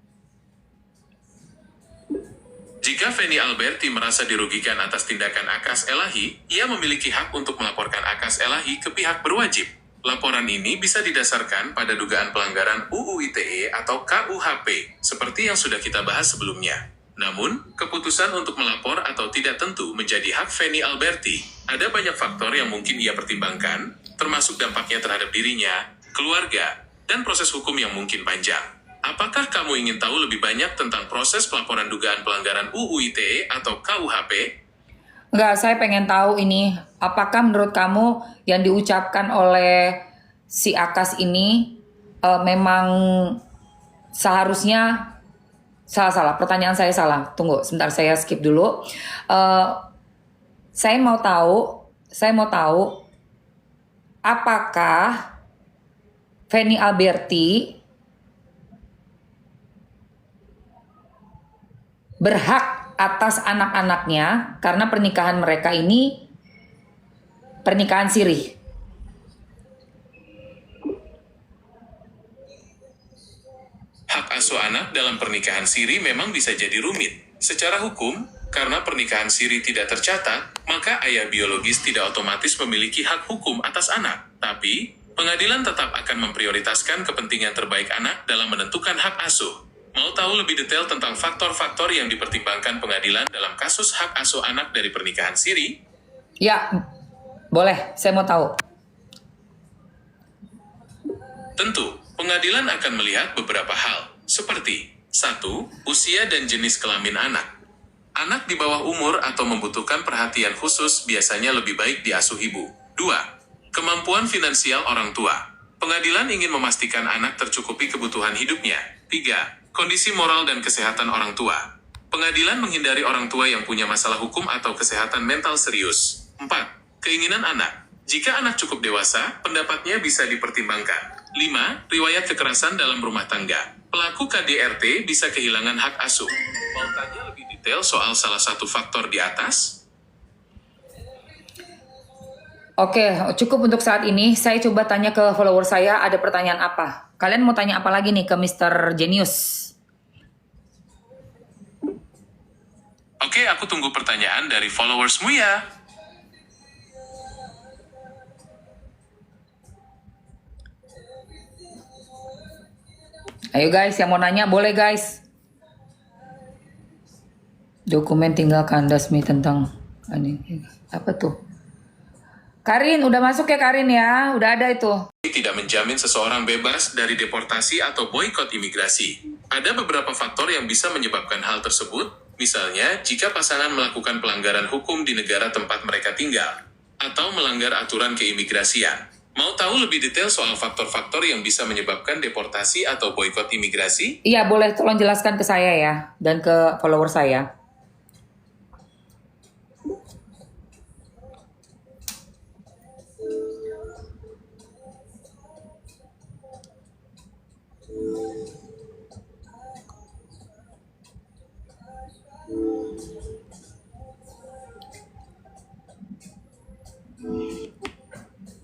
[SPEAKER 3] Jika Feni Alberti merasa dirugikan atas tindakan Akas Elahi, ia memiliki hak untuk melaporkan Akas Elahi ke pihak berwajib. Laporan ini bisa didasarkan pada dugaan pelanggaran UU ITE atau KUHP, seperti yang sudah kita bahas sebelumnya. Namun, keputusan untuk melapor atau tidak tentu menjadi hak Feni Alberti. Ada banyak faktor yang mungkin ia pertimbangkan, termasuk dampaknya terhadap dirinya, keluarga, dan proses hukum yang mungkin panjang. Apakah kamu ingin tahu lebih banyak tentang proses pelaporan dugaan pelanggaran UU ITE atau KUHP?
[SPEAKER 1] Enggak, saya pengen tahu ini. Apakah menurut kamu yang diucapkan oleh si Akas ini memang seharusnya salah? Pertanyaan saya salah. Tunggu, sebentar saya skip dulu. Saya mau tahu apakah Feni Alberti berhak atas anak-anaknya karena pernikahan mereka ini pernikahan siri.
[SPEAKER 3] Hak asuh anak dalam pernikahan siri memang bisa jadi rumit. Secara hukum, karena pernikahan siri tidak tercatat, maka ayah biologis tidak otomatis memiliki hak hukum atas anak. Tapi, pengadilan tetap akan memprioritaskan kepentingan terbaik anak dalam menentukan hak asuh. Mau tahu lebih detail tentang faktor-faktor yang dipertimbangkan pengadilan dalam kasus hak asuh anak dari pernikahan siri?
[SPEAKER 1] Ya, boleh. Saya mau tahu.
[SPEAKER 3] Tentu, pengadilan akan melihat beberapa hal, seperti 1. Usia dan jenis kelamin anak. Anak di bawah umur atau membutuhkan perhatian khusus biasanya lebih baik diasuh ibu. 2. Kemampuan finansial orang tua. Pengadilan ingin memastikan anak tercukupi kebutuhan hidupnya. 3. Kondisi moral dan kesehatan orang tua. Pengadilan menghindari orang tua yang punya masalah hukum atau kesehatan mental serius. 4. Keinginan anak. Jika anak cukup dewasa, pendapatnya bisa dipertimbangkan. 5. Riwayat kekerasan dalam rumah tangga. Pelaku KDRT bisa kehilangan hak asuh. Mau tanya lebih detail soal salah satu faktor di atas?
[SPEAKER 1] Oke, cukup untuk saat ini. Saya coba tanya ke follower saya, ada pertanyaan apa? Kalian mau tanya apa lagi nih ke Mr. Genius?
[SPEAKER 3] Oke, aku tunggu pertanyaan dari followersmu ya.
[SPEAKER 1] Ayo guys, yang mau nanya boleh guys. Dokumen tinggal kandas mi tentang ini apa tuh? Karin, udah masuk ya Karin ya? Udah ada itu.
[SPEAKER 3] Tidak menjamin seseorang bebas dari deportasi atau boikot imigrasi. Ada beberapa faktor yang bisa menyebabkan hal tersebut, misalnya jika pasangan melakukan pelanggaran hukum di negara tempat mereka tinggal, atau melanggar aturan keimigrasian. Mau tahu lebih detail soal faktor-faktor yang bisa menyebabkan deportasi atau boikot imigrasi?
[SPEAKER 1] Iya, boleh tolong jelaskan ke saya ya dan ke follower saya.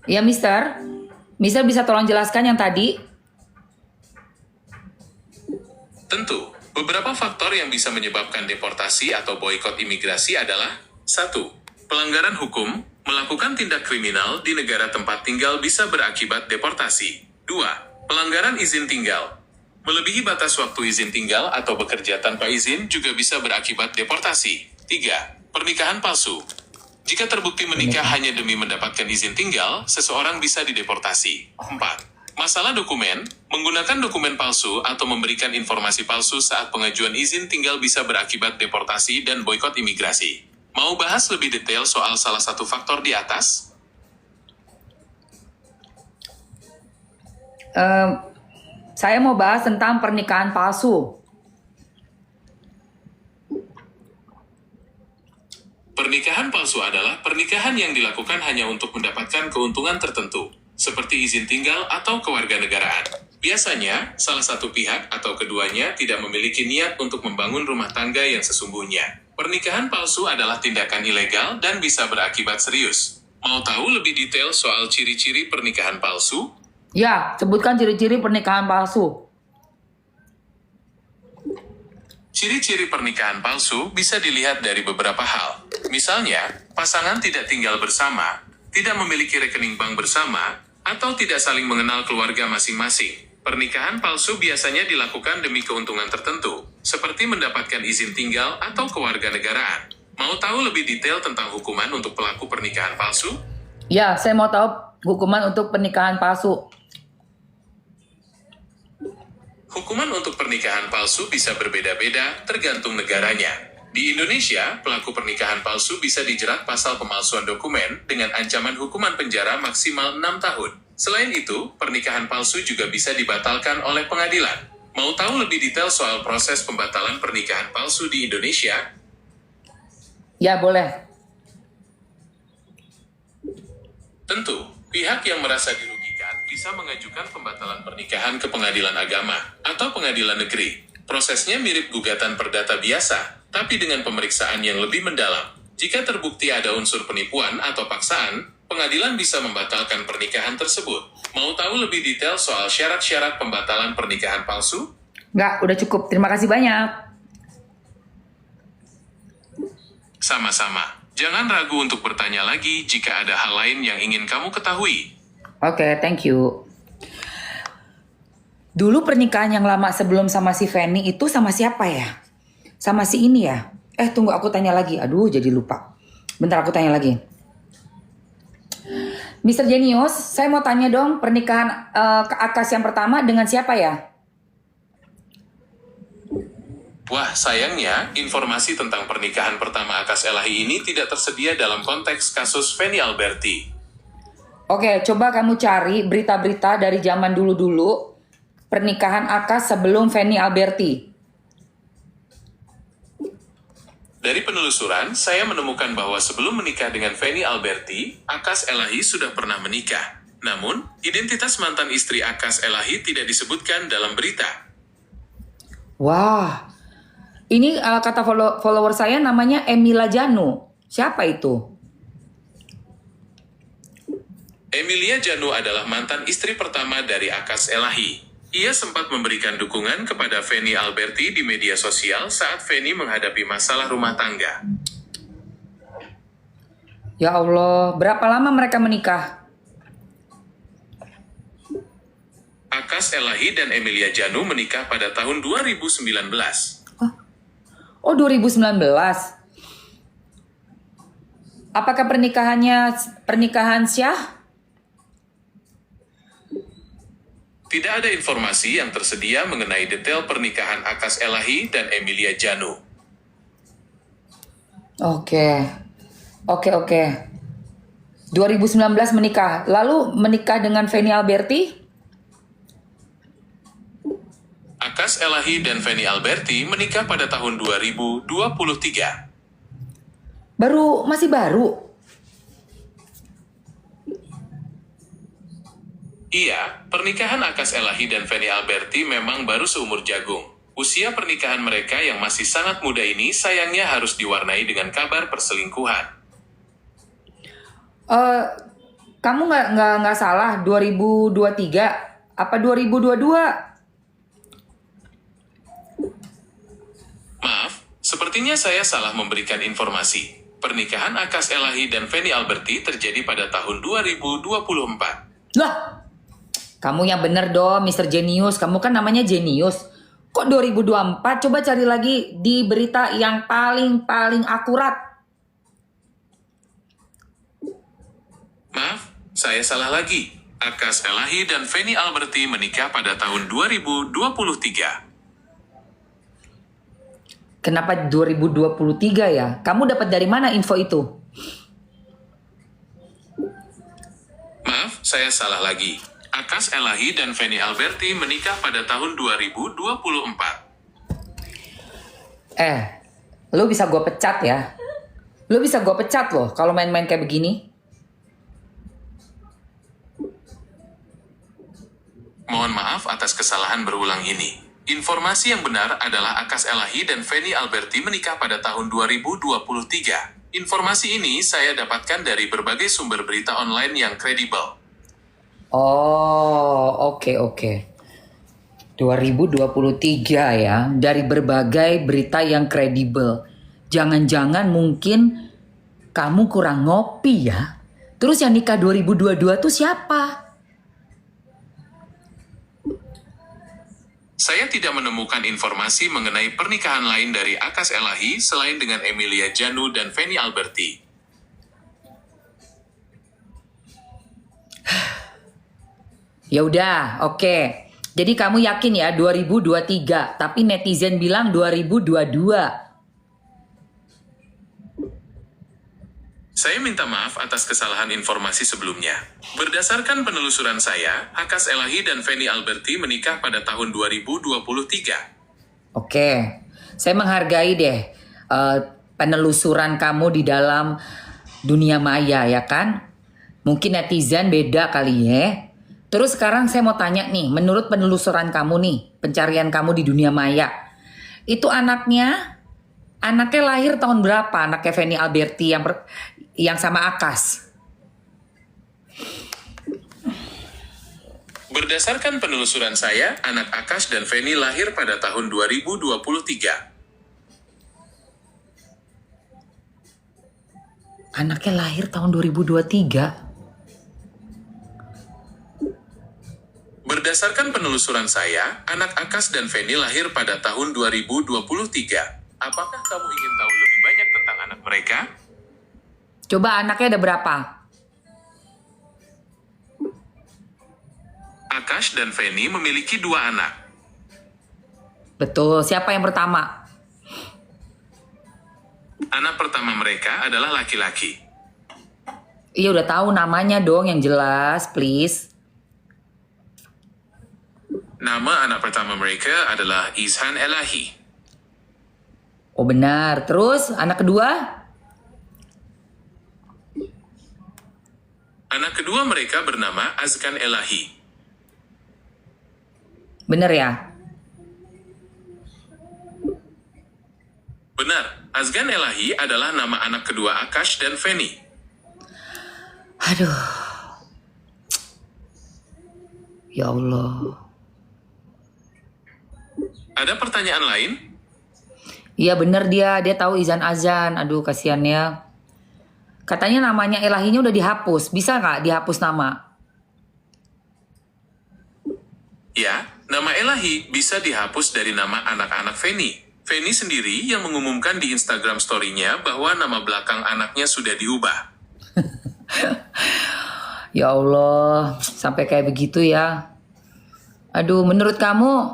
[SPEAKER 1] Ya, Mister. Mister bisa tolong jelaskan yang tadi?
[SPEAKER 3] Tentu, beberapa faktor yang bisa menyebabkan deportasi atau boikot imigrasi adalah 1. Pelanggaran hukum, melakukan tindak kriminal di negara tempat tinggal bisa berakibat deportasi. 2. Pelanggaran izin tinggal. Melebihi batas waktu izin tinggal atau bekerja tanpa izin juga bisa berakibat deportasi. 3. Pernikahan palsu. Jika terbukti menikah hanya demi mendapatkan izin tinggal, seseorang bisa dideportasi. 4. Masalah dokumen, menggunakan dokumen palsu atau memberikan informasi palsu saat pengajuan izin tinggal bisa berakibat deportasi dan boikot imigrasi. Mau bahas lebih detail soal salah satu faktor di atas?
[SPEAKER 1] Saya mau bahas tentang pernikahan palsu.
[SPEAKER 3] Pernikahan palsu adalah pernikahan yang dilakukan hanya untuk mendapatkan keuntungan tertentu, seperti izin tinggal atau kewarganegaraan. Biasanya, salah satu pihak atau keduanya tidak memiliki niat untuk membangun rumah tangga yang sesungguhnya. Pernikahan palsu adalah tindakan ilegal dan bisa berakibat serius. Mau tahu lebih detail soal ciri-ciri pernikahan palsu?
[SPEAKER 1] Ya, sebutkan ciri-ciri pernikahan palsu.
[SPEAKER 3] Ciri-ciri pernikahan palsu bisa dilihat dari beberapa hal. Misalnya, pasangan tidak tinggal bersama, tidak memiliki rekening bank bersama, atau tidak saling mengenal keluarga masing-masing. Pernikahan palsu biasanya dilakukan demi keuntungan tertentu, seperti mendapatkan izin tinggal atau kewarganegaraan. Mau tahu lebih detail tentang hukuman untuk pelaku pernikahan palsu?
[SPEAKER 1] Ya, saya mau tahu hukuman untuk pernikahan palsu.
[SPEAKER 3] Hukuman untuk pernikahan palsu bisa berbeda-beda tergantung negaranya. Di Indonesia, pelaku pernikahan palsu bisa dijerat pasal pemalsuan dokumen dengan ancaman hukuman penjara maksimal 6 tahun. Selain itu, pernikahan palsu juga bisa dibatalkan oleh pengadilan. Mau tahu lebih detail soal proses pembatalan pernikahan palsu di Indonesia?
[SPEAKER 1] Ya, boleh.
[SPEAKER 3] Tentu, pihak yang merasa dirugikan bisa mengajukan pembatalan pernikahan ke pengadilan agama atau pengadilan negeri. Prosesnya mirip gugatan perdata biasa, tapi dengan pemeriksaan yang lebih mendalam. Jika terbukti ada unsur penipuan atau paksaan, pengadilan bisa membatalkan pernikahan tersebut. Mau tahu lebih detail soal syarat-syarat pembatalan pernikahan palsu?
[SPEAKER 1] Nggak, udah cukup. Terima kasih banyak.
[SPEAKER 3] Sama-sama. Jangan ragu untuk bertanya lagi jika ada hal lain yang ingin kamu ketahui.
[SPEAKER 1] Oke, thank you. Dulu pernikahan yang lama sebelum sama si Fanny itu sama siapa ya? Sama si ini ya? Tunggu aku tanya lagi. Aduh, jadi lupa. Bentar aku tanya lagi. Mr. Genius, saya mau tanya dong, pernikahan Akas yang pertama dengan siapa ya?
[SPEAKER 3] Wah, sayangnya, informasi tentang pernikahan pertama Akas Elahi ini tidak tersedia dalam konteks kasus Fanny Alberti.
[SPEAKER 1] Oke, coba kamu cari berita-berita dari zaman dulu-dulu pernikahan Akas sebelum Fanny Alberti.
[SPEAKER 3] Dari penelusuran, saya menemukan bahwa sebelum menikah dengan Fanny Alberti, Akas Elahi sudah pernah menikah. Namun, identitas mantan istri Akas Elahi tidak disebutkan dalam berita.
[SPEAKER 1] Wah, ini kata follower saya namanya Emilia Janu. Siapa itu?
[SPEAKER 3] Emilia Janu adalah mantan istri pertama dari Akas Elahi. Ia sempat memberikan dukungan kepada Feni Alberti di media sosial saat Feni menghadapi masalah rumah tangga.
[SPEAKER 1] Ya Allah, berapa lama mereka menikah?
[SPEAKER 3] Akas Elahi dan Emilia Janu menikah pada tahun 2019.
[SPEAKER 1] Oh, 2019. Apakah pernikahan syah?
[SPEAKER 3] Tidak ada informasi yang tersedia mengenai detail pernikahan Akas Elahi dan Emilia Janu.
[SPEAKER 1] Oke. 2019 menikah. Lalu menikah dengan Feni Alberti?
[SPEAKER 3] Akas Elahi dan Feni Alberti menikah pada tahun 2023.
[SPEAKER 1] Masih baru?
[SPEAKER 3] Iya, pernikahan Akas Elahi dan Feni Alberti memang baru seumur jagung. Usia pernikahan mereka yang masih sangat muda ini sayangnya harus diwarnai dengan kabar perselingkuhan.
[SPEAKER 1] Kamu nggak salah 2023 apa 2022?
[SPEAKER 3] Maaf, sepertinya saya salah memberikan informasi. Pernikahan Akas Elahi dan Feni Alberti terjadi pada tahun 2024.
[SPEAKER 1] Lah, kamu yang bener dong, Mr. Genius. Kamu kan namanya Genius. Kok 2024? Coba cari lagi di berita yang paling akurat.
[SPEAKER 3] Maaf, saya salah lagi. Akas Elahi dan Feni Alberti menikah pada tahun 2023.
[SPEAKER 1] Kenapa 2023 ya? Kamu dapat dari mana info itu?
[SPEAKER 3] Maaf, saya salah lagi. Akas Elahi dan Feni Alberti menikah pada tahun 2024.
[SPEAKER 1] Lu bisa gue pecat ya? Lu bisa gue pecat loh kalau main-main kayak begini.
[SPEAKER 3] Mohon maaf atas kesalahan berulang ini. Informasi yang benar adalah Akas Elahi dan Feni Alberti menikah pada tahun 2023. Informasi ini saya dapatkan dari berbagai sumber berita online yang kredibel.
[SPEAKER 1] Oh, oke. 2023 ya, dari berbagai berita yang kredibel. Jangan-jangan mungkin kamu kurang ngopi ya? Terus yang nikah 2022 tuh siapa?
[SPEAKER 3] Saya tidak menemukan informasi mengenai pernikahan lain dari Akas Elahi selain dengan Emilia Janu dan Feni Alberti.
[SPEAKER 1] Ya udah, oke. Jadi kamu yakin ya 2023, tapi netizen bilang 2022.
[SPEAKER 3] Saya minta maaf atas kesalahan informasi sebelumnya. Berdasarkan penelusuran saya, Akas Elahi dan Feni Alberti menikah pada tahun 2023.
[SPEAKER 1] Oke, saya menghargai deh penelusuran kamu di dalam dunia maya ya kan. Mungkin netizen beda kali ya. Terus sekarang saya mau tanya nih, menurut penelusuran kamu nih, pencarian kamu di dunia maya, itu anaknya lahir tahun berapa? Anaknya Feni Alberti yang sama Akas?
[SPEAKER 3] Berdasarkan penelusuran saya, anak Akas dan Feni lahir pada tahun 2023.
[SPEAKER 1] Anaknya lahir tahun 2023.
[SPEAKER 3] Berdasarkan penelusuran saya, anak Akas dan Feni lahir pada tahun 2023. Apakah kamu ingin tahu lebih banyak tentang anak mereka?
[SPEAKER 1] Coba anaknya ada berapa?
[SPEAKER 3] Akas dan Feni memiliki 2 anak.
[SPEAKER 1] Betul, siapa yang pertama?
[SPEAKER 3] Anak pertama mereka adalah laki-laki.
[SPEAKER 1] Iya udah tahu namanya dong yang jelas, please.
[SPEAKER 3] Nama anak pertama mereka adalah Izhan Elahi.
[SPEAKER 1] Oh benar, terus anak kedua?
[SPEAKER 3] Anak kedua mereka bernama Azkan Elahi.
[SPEAKER 1] Bener ya?
[SPEAKER 3] Benar, Azkan Elahi adalah nama anak kedua Akas dan Feni.
[SPEAKER 1] Aduh. Ya Allah.
[SPEAKER 3] Ada pertanyaan lain?
[SPEAKER 1] Iya bener dia tahu izan azan. Aduh kasihannya. Katanya namanya Elahinya udah dihapus. Bisa nggak dihapus nama?
[SPEAKER 3] Ya, nama Elahi bisa dihapus dari nama anak-anak Feni. Feni sendiri yang mengumumkan di Instagram story-nya bahwa nama belakang anaknya sudah diubah.
[SPEAKER 1] Ya Allah, sampai kayak begitu ya. Aduh, menurut kamu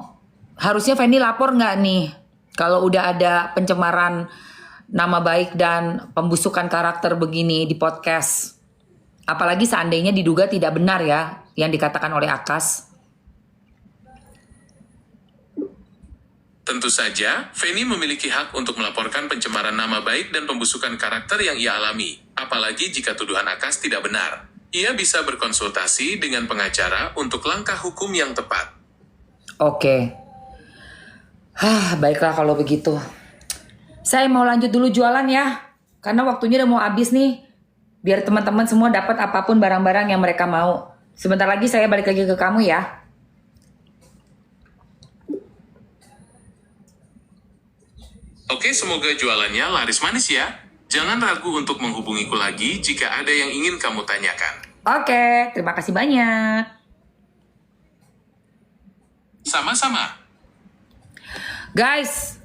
[SPEAKER 1] harusnya Feni lapor nggak nih kalau udah ada pencemaran nama baik dan pembusukan karakter begini di podcast? Apalagi seandainya diduga tidak benar ya yang dikatakan oleh Akas.
[SPEAKER 3] Tentu saja, Feni memiliki hak untuk melaporkan pencemaran nama baik dan pembusukan karakter yang ia alami, apalagi jika tuduhan Akas tidak benar. Ia bisa berkonsultasi dengan pengacara untuk langkah hukum yang tepat.
[SPEAKER 1] Oke. Baiklah kalau begitu. Saya mau lanjut dulu jualan ya. Karena waktunya udah mau habis nih. Biar teman-teman semua dapat apapun barang-barang yang mereka mau. Sebentar lagi saya balik lagi ke kamu ya.
[SPEAKER 3] Oke, semoga jualannya laris manis ya. Jangan ragu untuk menghubungiku lagi jika ada yang ingin kamu tanyakan.
[SPEAKER 1] Oke, terima kasih banyak.
[SPEAKER 3] Sama-sama.
[SPEAKER 1] Guys,